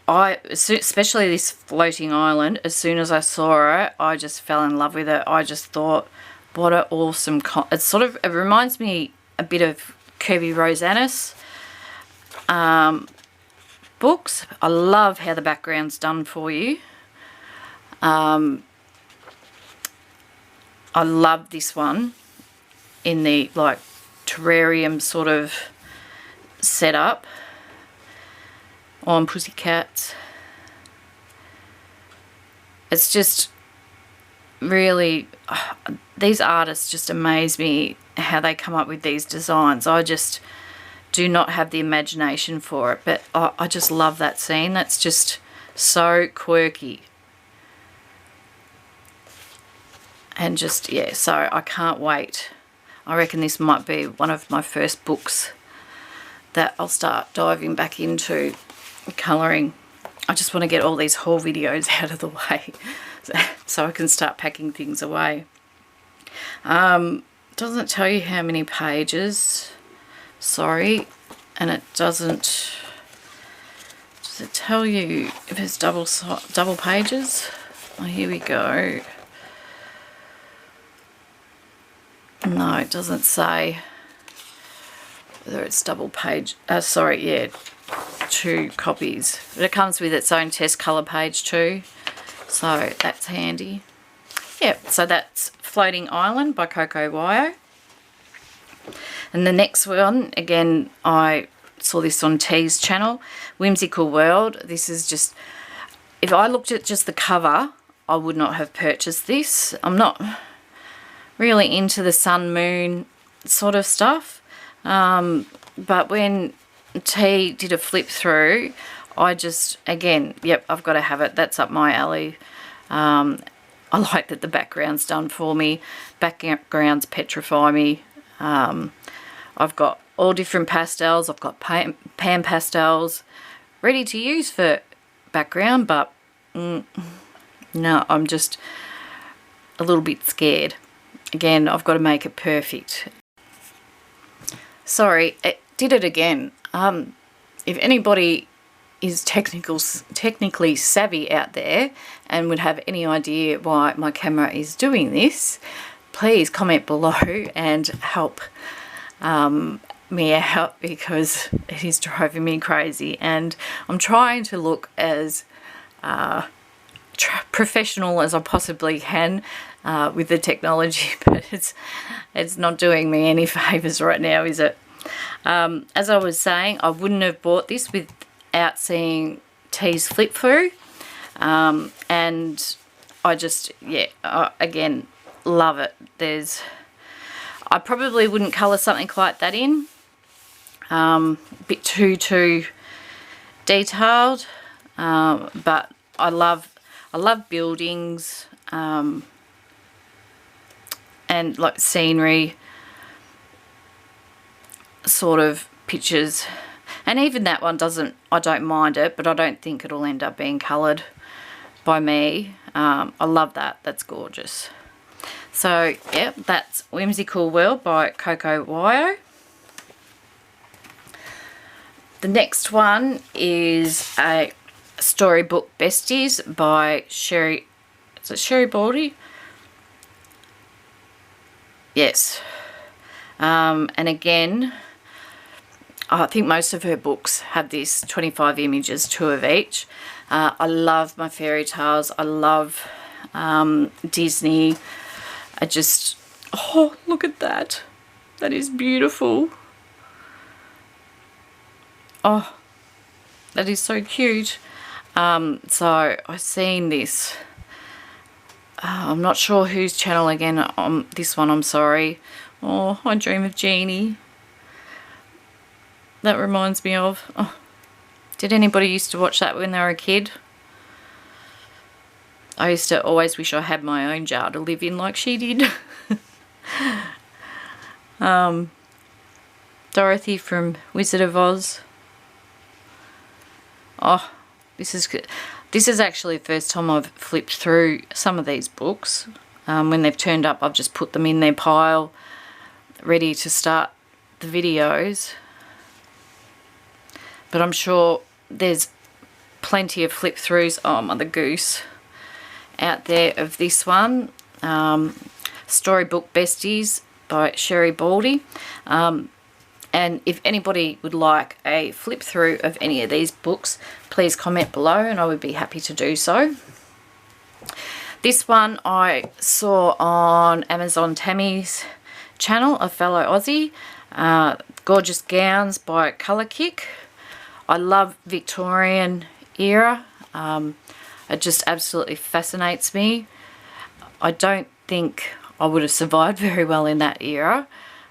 Especially this floating island, as soon as I saw it, I just fell in love with it. I just thought, what an awesome, it reminds me a bit of Kirby Rosanis books. I love how the background's done for you. I love this one in the like terrarium sort of setup on Pussycats. It's just really, these artists just amaze me how they come up with these designs. I just do not have the imagination for it, but I just love that scene. That's just so quirky. And just, yeah, so I can't wait. I reckon this might be one of my first books that I'll start diving back into colouring. I just want to get all these haul videos out of the way so I can start packing things away. Doesn't tell you how many pages, sorry, and it doesn't, does it tell you if it's double pages? Oh, here we go. No, it doesn't say whether it's double page, sorry, yeah, 2 copies, but it comes with its own test colour page too, so that's handy. Yeah, so that's Floating Island by Coco Wyo. And the next one, again, I saw this on T's channel, Whimsical World. This is just, if I looked at just the cover, I would not have purchased this. I'm not really into the sun moon sort of stuff, but when T did a flip through, I just, again, yep, I've got to have it. That's up my alley. I like that the background's done for me. Backgrounds petrify me. I've got all different pastels. I've got pan pastels, ready to use for background, but no, I'm just a little bit scared. Again, I've got to make it perfect. Sorry, it did it again. If anybody is technically savvy out there and would have any idea why my camera is doing this, please comment below and help me out, because it is driving me crazy, and I'm trying to look as professional as I possibly can with the technology, but it's not doing me any favors right now, is it? As I was saying, I wouldn't have bought this without seeing T's flip through, and I just, yeah, again, love it. I probably wouldn't colour something like that in, a bit too detailed, but I love buildings, and like scenery sort of pictures, and even that one I don't mind it, but I don't think it'll end up being coloured by me. I love that. That's gorgeous. So yeah, that's Whimsical World by Coco Wyo. The next one is a Storybook Besties by Sherry. Is it Sherry Baldy? Yes. And again, I think most of her books have this 25 images, 2 of each. I love my fairy tales. I love Disney. I just, oh, look at that. That is beautiful. Oh, that is so cute. So I've seen this. I'm not sure whose channel again. This one, I'm sorry. Oh, I Dream of Jeannie. That reminds me of. Oh, did anybody used to watch that when they were a kid? I used to always wish I had my own jar to live in like she did. Dorothy from Wizard of Oz. Oh, this is actually the first time I've flipped through some of these books. When they've turned up, I've just put them in their pile, ready to start the videos. But I'm sure there's plenty of flip throughs. Oh, Mother Goose. Out there of this one, Storybook Besties by Sherry Baldy, and if anybody would like a flip through of any of these books, please comment below and I would be happy to do so. This one I saw on Amazon Tammy's channel, a fellow Aussie, Gorgeous Gowns by Colour Kick. I love Victorian era. It just absolutely fascinates me. I don't think I would have survived very well in that era,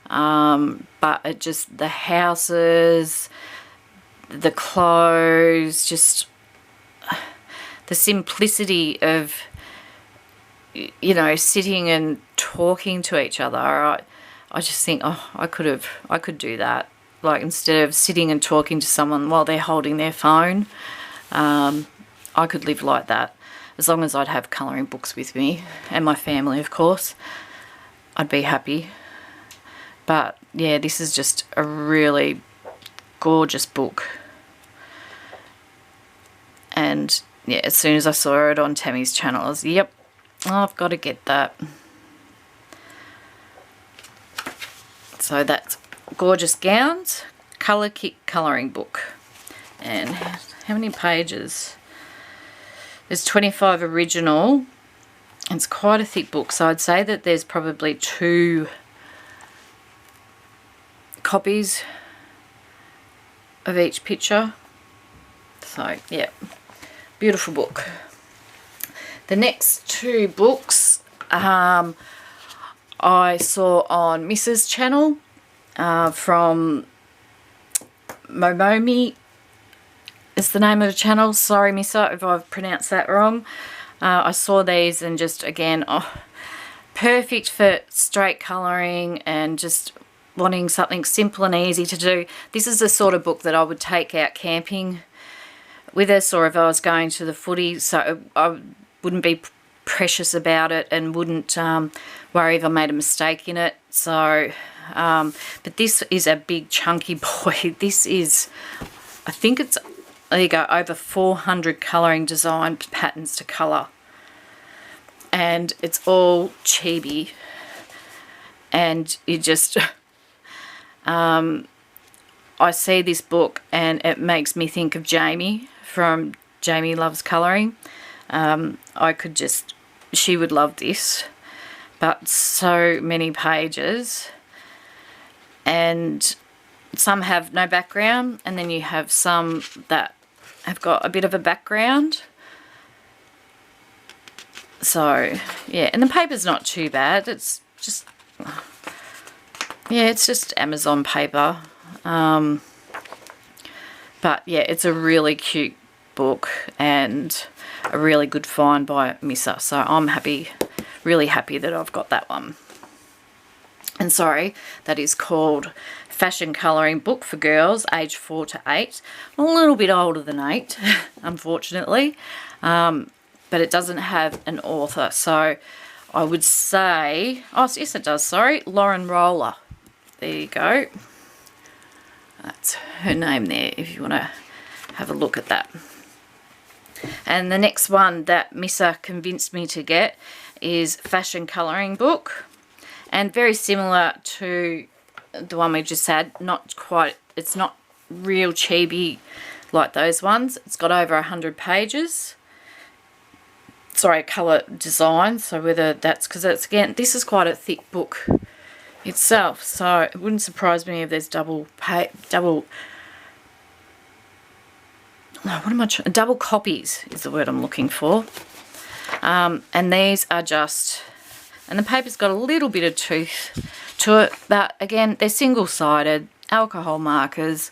but it just, the houses, the clothes, just the simplicity of, you know, sitting and talking to each other. I just think, oh, I could do that. Like, instead of sitting and talking to someone while they're holding their phone, I could live like that. As long as I'd have colouring books with me, and my family, of course, I'd be happy. But yeah, this is just a really gorgeous book. And yeah, as soon as I saw it on Tammy's channel, I was, yep, I've got to get that. So that's Gorgeous Gowns, Colour Kick colouring book. And how many pages? There's 25 original. It's quite a thick book, so I'd say that there's probably 2 copies of each picture. So yeah, beautiful book. The next 2 books I saw on Mrs. channel, from Momiino is the name of the channel. Sorry, Misa, if I've pronounced that wrong. I saw these and just, again, oh, perfect for straight colouring and just wanting something simple and easy to do. This is the sort of book that I would take out camping with us, or if I was going to the footy, so I wouldn't be precious about it and wouldn't worry if I made a mistake in it. So, but this is a big chunky boy. This is, I think it's, there you go, over 400 colouring design patterns to colour. And it's all chibi. And you just, I see this book and it makes me think of Jamie from Jamie Loves Colouring. I could just, she would love this. But so many pages. And some have no background, and then you have some that have got a bit of a background. So, yeah, and the paper's not too bad. It's just, yeah, it's just Amazon paper. But, yeah, it's a really cute book and a really good find by Misa. So I'm happy, really happy that I've got that one. And sorry, that is called Fashion Colouring Book for Girls aged 4 to 8. I'm a little bit older than 8, unfortunately. But it doesn't have an author. So I would say, oh, yes it does, sorry, Lauren Roller. There you go. That's her name there if you want to have a look at that. And the next one that Misa convinced me to get is Fashion Colouring Book. And very similar to the one we just had, not quite, it's not real chibi like those ones. It's got over 100 pages. Sorry, colour design. So whether that's, because it's, again, this is quite a thick book itself. So it wouldn't surprise me if there's double copies is the word I'm looking for. And these are just, and the paper's got a little bit of tooth to it, but again, they're single-sided, alcohol markers.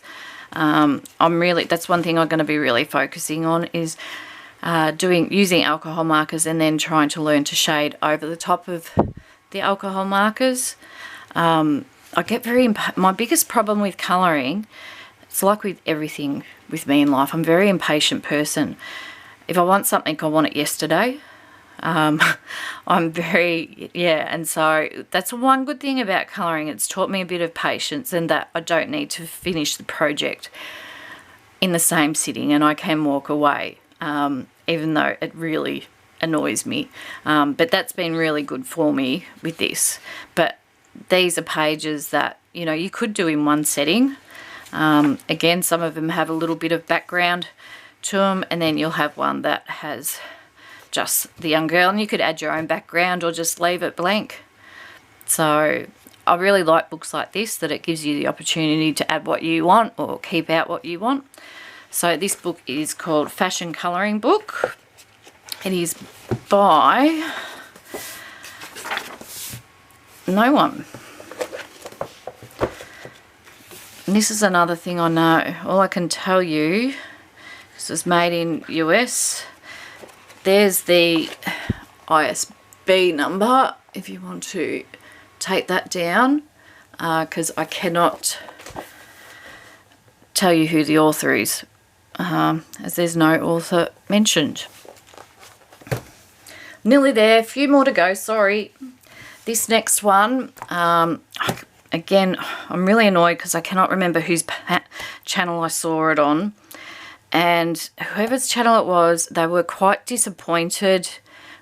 That's one thing I'm going to be really focusing on is using alcohol markers and then trying to learn to shade over the top of the alcohol markers. I get my biggest problem with colouring, it's like with everything with me in life, I'm a very impatient person. If I want something, I want it yesterday. I'm very, and so that's one good thing about colouring. It's taught me a bit of patience, and that I don't need to finish the project in the same sitting, and I can walk away, even though it really annoys me. But that's been really good for me with this. But these are pages that, you know, you could do in one setting. Again, some of them have a little bit of background to them, and then you'll have one that has just the young girl, and you could add your own background or just leave it blank. So I really like books like this, that it gives you the opportunity to add what you want or keep out what you want. So this book is called Fashion Colouring Book. It is by no one. And this is another thing I know. All I can tell you, this was made in US. There's the ISB number if you want to take that down, because I cannot tell you who the author is, as there's no author mentioned. Nearly there, a few more to go, sorry. This next one, again, I'm really annoyed because I cannot remember whose channel I saw it on. And whoever's channel it was, they were quite disappointed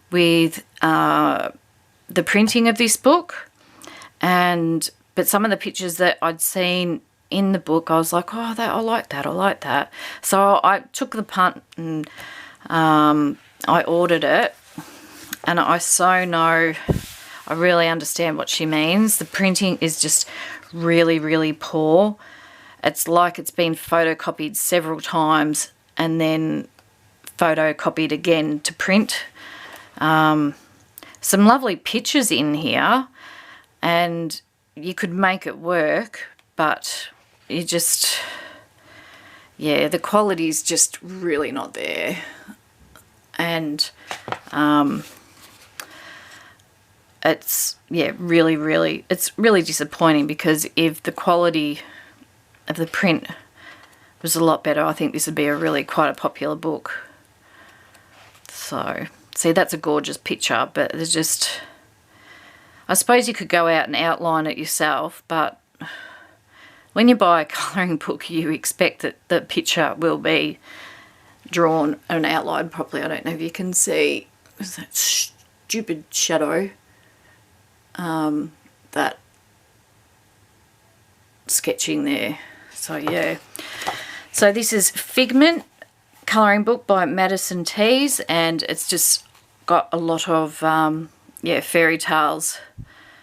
with the printing of this book. But some of the pictures that I'd seen in the book, I was like, oh, I like that, I like that. So I took the punt and I ordered it. And I really understand what she means. The printing is just really, really poor. It's like it's been photocopied several times and then photocopied again to print. Some lovely pictures in here, and you could make it work, but you just, the quality's just really not there. And it's, it's really disappointing, because if the quality of the print was a lot better. I think this would be a really quite a popular book. So, see, that's a gorgeous picture, but there's just, I suppose you could go out and outline it yourself, but when you buy a colouring book, you expect that the picture will be drawn and outlined properly. I don't know if you can see, is that stupid shadow, that sketching there. So yeah, so this is Figment colouring book by Madison Tees, and it's just got a lot of yeah, fairy tales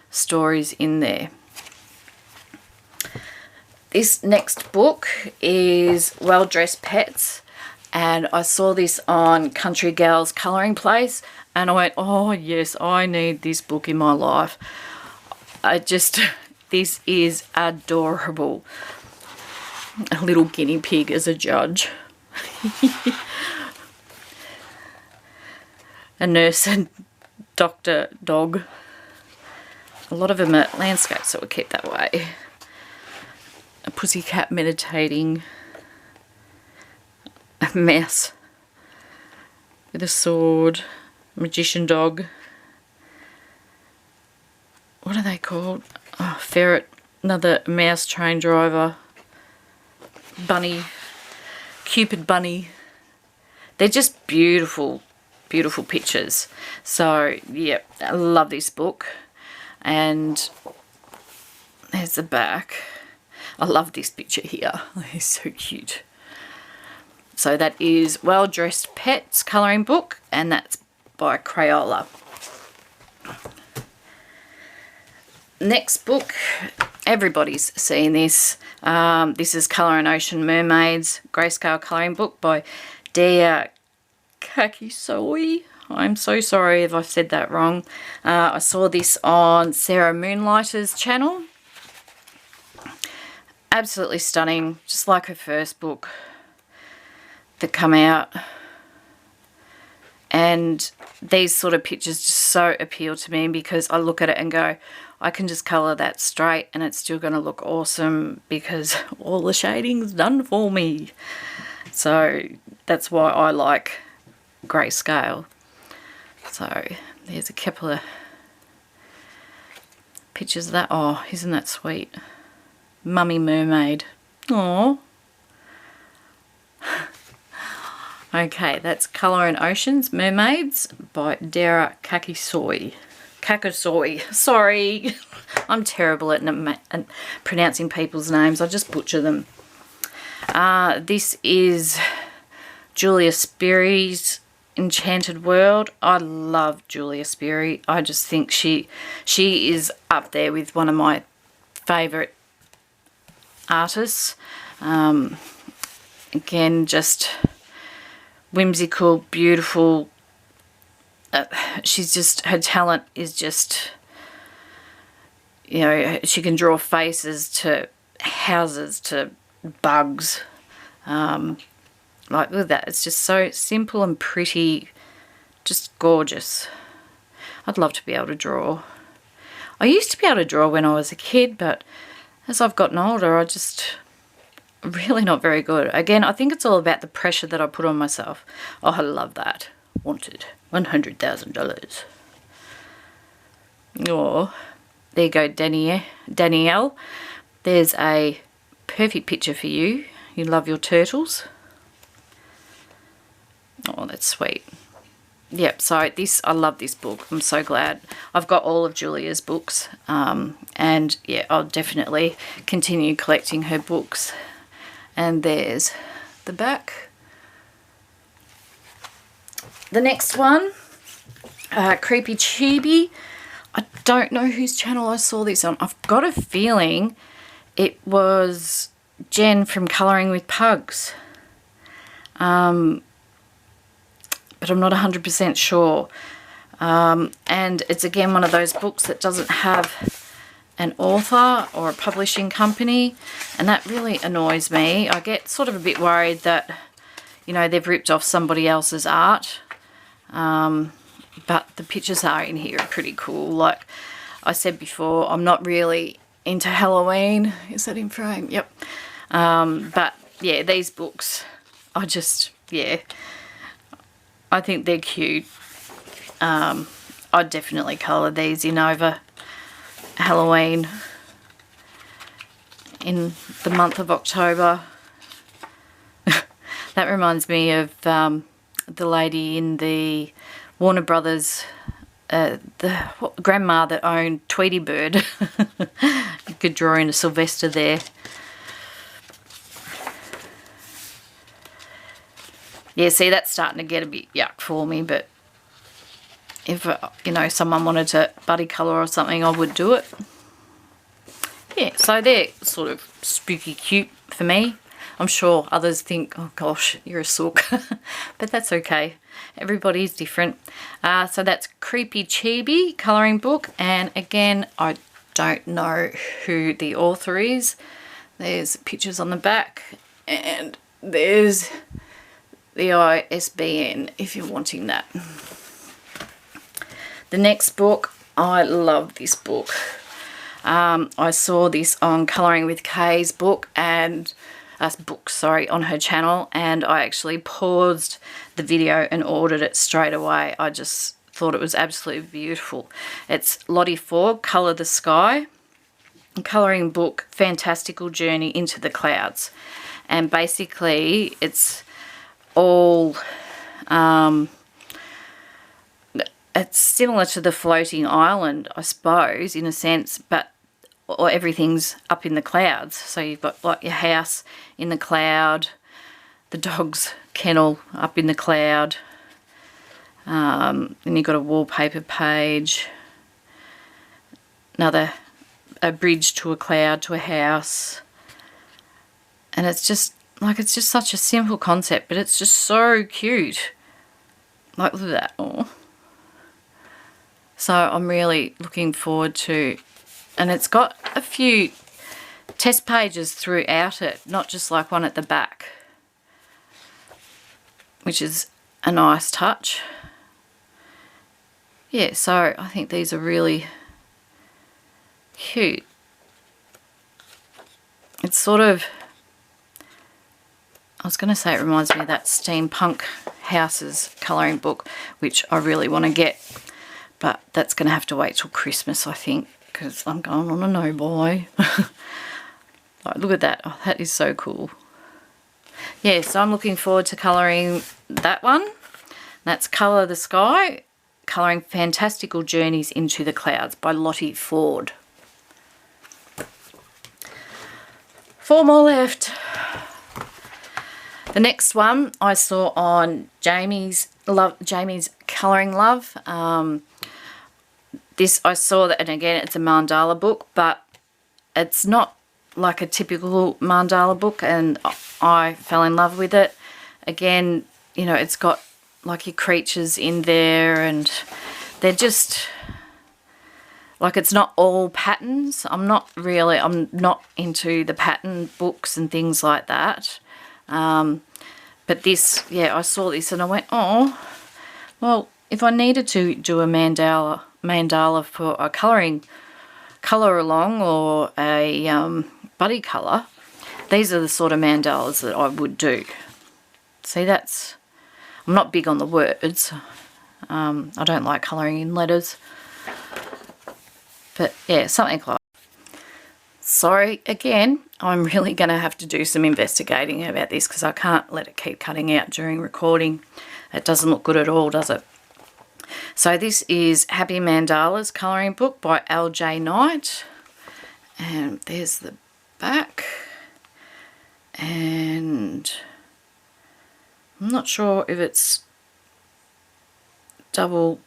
stories in there. This next book is Well Dressed Pets, and I saw this on Country Gal's Colouring Place, and I went, oh yes, I need this book in my life. This is adorable. A little guinea pig as a judge. A nurse and doctor dog. A lot of them are landscapes, so we keep that way. A pussycat meditating. A mouse with a sword. A magician dog. What are they called? Oh, ferret. Another mouse train driver. Bunny. Cupid bunny. They're just beautiful, beautiful pictures. So, yeah, I love this book. And there's the back. I love this picture here. It's so cute. So that is Well Dressed Pets colouring book, and that's by Crayola. Next book, everybody's seen this. This is Colour and Ocean Mermaids grayscale colouring book by Diva. I'm so sorry if I've said that wrong. I saw this on Sarah Moonlighter's channel. Absolutely stunning, just like her first book that come out. And these sort of pictures just so appeal to me because I look at it and go, I can just colour that straight and it's still going to look awesome because all the shading's done for me. So that's why I like grayscale. So there's a couple of pictures of that. Oh, isn't that sweet? Mummy mermaid. Aww. Okay, that's Colour and Oceans Mermaids by Dara Kakisoi. Sorry, I'm terrible at pronouncing people's names. I just butcher them. This is Julia Sperry's Enchanted World. I love Julia Sperry. I just think she is up there with one of my favourite artists. Again, just whimsical, beautiful. She's just, her talent is just, you know, she can draw faces to houses to bugs. Like, look at that. It's just so simple and pretty, just gorgeous. I'd love to be able to draw. I used to be able to draw when I was a kid, but as I've gotten older, I just really not very good. Again, I think it's all about the pressure that I put on myself. Oh, I love that. Wanted $100,000. Oh, there you go, Danielle. There's a perfect picture for you. You love your turtles. Oh, that's sweet. Yep, so I love this book. I'm so glad. I've got all of Julia's books. And yeah, I'll definitely continue collecting her books. And there's the back. The next one, Creepy Chibi. I don't know whose channel I saw this on. I've got a feeling it was Jen from Colouring with Pugs. But I'm not 100% sure. And it's again one of those books that doesn't have an author or a publishing company, and that really annoys me. I get sort of a bit worried that, you know, they've ripped off somebody else's art. But the pictures are in here are pretty cool. Like I said before, I'm not really into Halloween. Is that in frame? Yep. But yeah, these books, yeah, I think they're cute. I'd definitely colour these in over Halloween in the month of October. That reminds me of the lady in the Warner Brothers, the grandma that owned Tweety Bird. You could draw in a Sylvester there. Yeah, see, that's starting to get a bit yuck for me, but if, you know, someone wanted to buddy colour or something, I would do it. Yeah, so they're sort of spooky cute for me. I'm sure others think, oh gosh, you're a sook, but that's okay. Everybody's different. So that's Creepy Chibi colouring book, and again, I don't know who the author is. There's pictures on the back, and there's the ISBN if you're wanting that. The next book, I love this book. I saw this on Colouring with Kay's book and on her channel, and I actually paused the video and ordered it straight away. I just thought it was absolutely beautiful. It's Lottie Ford, Colour the Sky, colouring book, Fantastical Journey into the Clouds. And basically it's all it's similar to the Floating Island, I suppose, in a sense, but everything's up in the clouds. So you've got like your house in the cloud, the dog's kennel up in the cloud, then you've got a wallpaper page, a bridge to a cloud to a house, and it's just such a simple concept, but it's just so cute. Like, look at that. Oh. So I'm really looking forward to, and it's got a few test pages throughout it, not just like one at the back, which is a nice touch. Yeah, so I think these are really cute. It's sort of, I was going to say it reminds me of that Steampunk Houses colouring book, which I really want to get, but that's going to have to wait till Christmas, I think, because I'm going on a no-buy. Like, look at that. Oh, that is so cool. Yeah, so I'm looking forward to colouring that one. That's Colour the Sky, colouring Fantastical Journeys into the Clouds by Lottie Ford. 4 more left. The next one I saw on Jamie's Colouring Love. This I saw that, and again it's a mandala book, but it's not like a typical mandala book, and I fell in love with it. Again, you know, it's got like your creatures in there, and they're just like, it's not all patterns. I'm not into the pattern books and things like that. But this, yeah, I saw this and I went, oh, well, if I needed to do a mandala for a colour along or a buddy colour, these are the sort of mandalas that I would do. See, I'm not big on the words. I don't like colouring in letters. But yeah, something like. Sorry, again, I'm really going to have to do some investigating about this because I can't let it keep cutting out during recording. It doesn't look good at all, does it? So this is Happy Mandalas colouring book by LJ Knight. And there's the back. And I'm not sure if it's double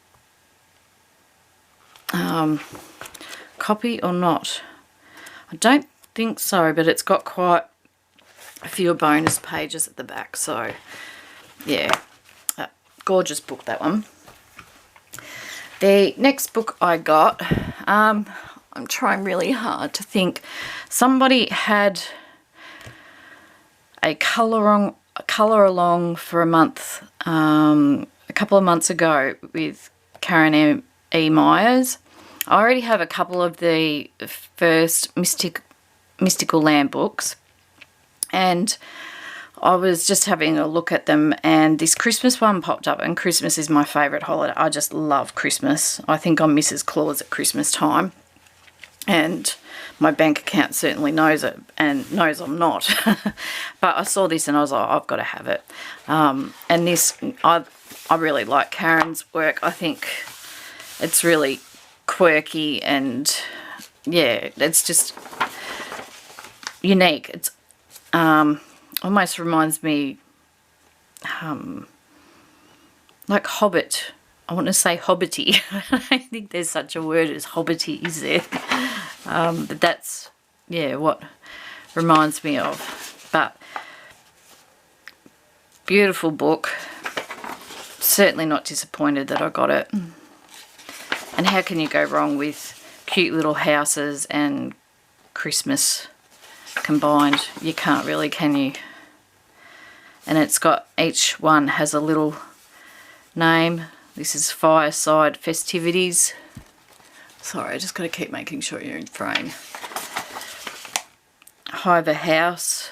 copy or not. I don't think so, but it's got quite a few bonus pages at the back. So, yeah, gorgeous book, that one. The next book I got, I'm trying really hard to think. Somebody had a colour along for a month, a couple of months ago with Karen E. Myers. I already have a couple of the first Mystical Land books, and I was just having a look at them, and this Christmas one popped up, and Christmas is my favourite holiday. I just love Christmas. I think I'm Mrs. Claus at Christmas time, and my bank account certainly knows it and knows I'm not. But I saw this and I was like, I've got to have it. And this, I really like Karen's work. I think it's really quirky and, yeah, it's just unique. It's almost reminds me like Hobbit. I want to say hobbity. I don't think there's such a word as hobbity, is there? But that's, yeah, what reminds me of. But beautiful book. Certainly not disappointed that I got it. And how can you go wrong with cute little houses and Christmas combined? You can't really, can you? And it's got, each one has a little name. This is Fireside Festivities. Sorry, I just got to keep making sure you're in frame. Hiver House.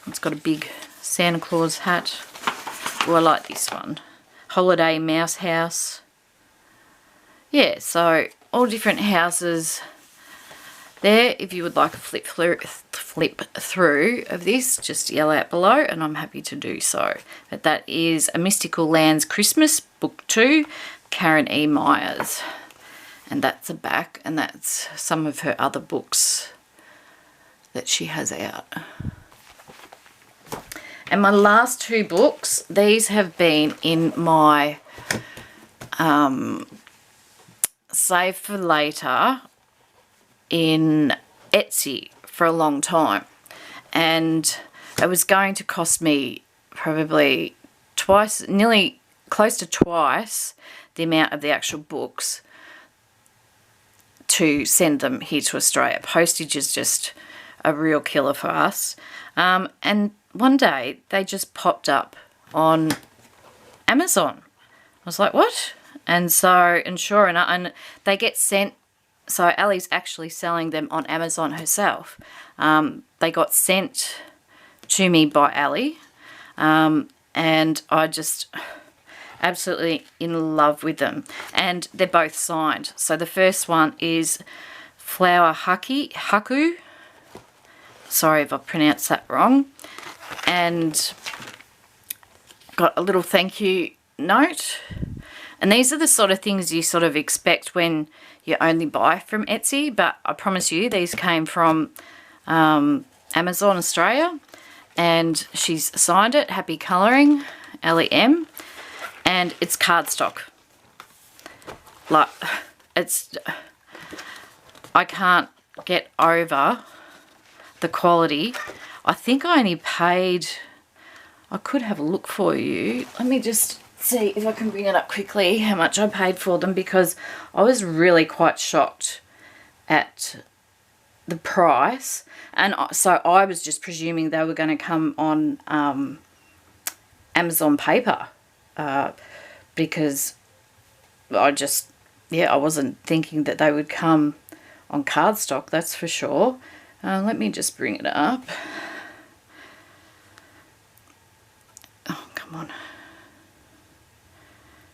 It's got a big Santa Claus hat. Oh, I like this one. Holiday Mouse House. Yeah, so all different houses there. If you would like a flip through of this, just yell out below and I'm happy to do so. But that is A Mystical Lands Christmas, Book 2, Karen E. Myers. And that's the back, and that's some of her other books that she has out. And my last two books, these have been in my save for later in Etsy for a long time, and it was going to cost me probably twice, nearly close to twice the amount of the actual books to send them here to Australia. Postage is just a real killer for us. And one day they just popped up on Amazon. I was like, what? And so, and sure enough, and they get sent. So Ali's actually selling them on Amazon herself. They got sent to me by Ali, and I just absolutely in love with them. And they're both signed. So the first one is Flower Haku. Sorry if I pronounced that wrong. And got a little thank you note. And these are the sort of things you sort of expect when you only buy from Etsy, but I promise you these came from Amazon Australia, and she's signed it, happy colouring, LEM, and it's cardstock. Like, it's, I can't get over the quality. I think I only paid, I could have a look for you. Let me just see if I can bring it up quickly how much I paid for them, because I was really quite shocked at the price. And so I was just presuming they were going to come on Amazon paper, because I just, yeah, I wasn't thinking that they would come on cardstock, that's for sure. Let me just bring it up. Oh, come on.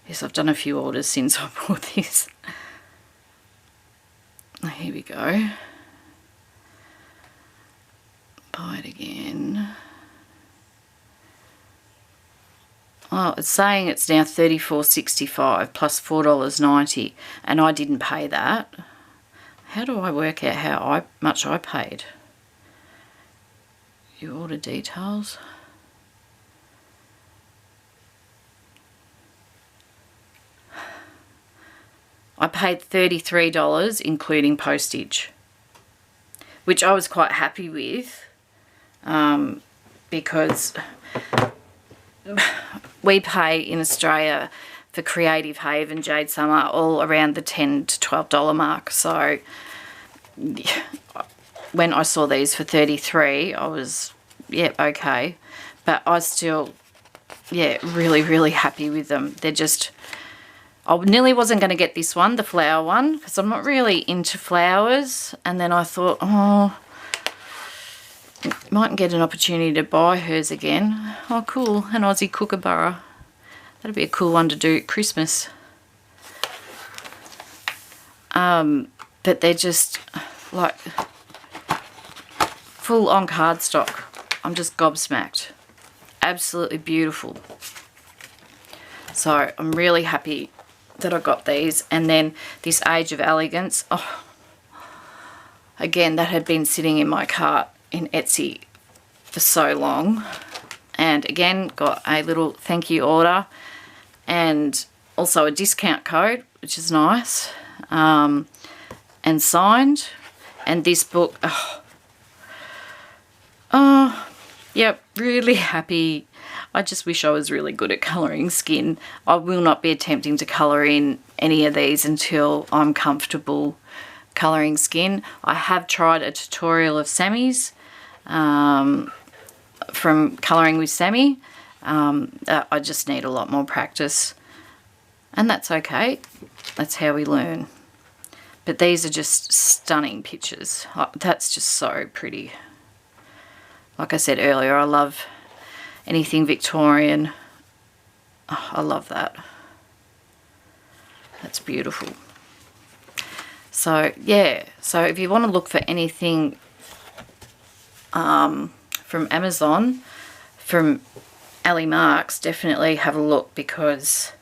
Yes, I've done a few orders since I bought this. Here we go. Buy it again. Oh, it's saying it's now $34.65 plus $4.90, and I didn't pay that. How do I work out how much I paid? Your order details. I paid $33 including postage, which I was quite happy with, because we pay in Australia for Creative Haven, Jade Summer, all around the $10 to $12 mark. So when I saw these for $33, I was, yeah, okay. But I still, yeah, really, really happy with them. They're just, I nearly wasn't going to get this one, the flower one, because I'm not really into flowers. And then I thought, oh, Mightn't get an opportunity to buy hers again. Oh cool, an Aussie Kookaburra. That'd be a cool one to do at Christmas. But they're just like full on cardstock. I'm just gobsmacked. Absolutely beautiful. So I'm really happy that I got these. And then this Age of Elegance. Oh, again, that had been sitting in my cart in Etsy for so long. And again, got a little thank you order and also a discount code, which is nice, and signed. And this book, yep, really happy. I just wish I was really good at colouring skin. I will not be attempting to colour in any of these until I'm comfortable colouring skin. I have tried a tutorial of Sammy's from Colouring with Sammy. I just need a lot more practice, and that's okay. That's how we learn. But these are just stunning pictures. That's just so pretty. Like I said earlier, I love anything Victorian. Oh, I love that. That's beautiful. So yeah, so if you want to look for anything from Amazon, from Ali Marks, definitely have a look, because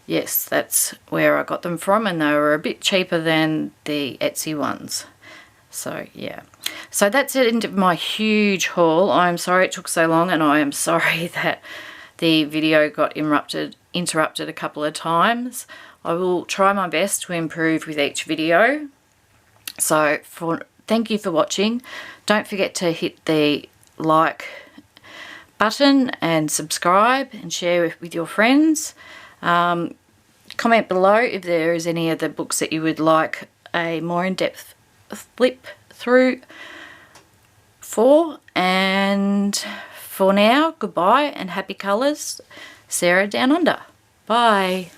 yes, that's where I got them from, and they were a bit cheaper than the Etsy ones. So yeah, so that's the end of my huge haul. I'm sorry it took so long, and I am sorry that the video got interrupted a couple of times. I will try my best to improve with each video. So thank you for watching. Don't forget to hit the like button and subscribe and share with your friends. Comment below if there is any of the books that you would like a more in-depth flip through for. And for now, goodbye and happy colours. Sarah down under. Bye.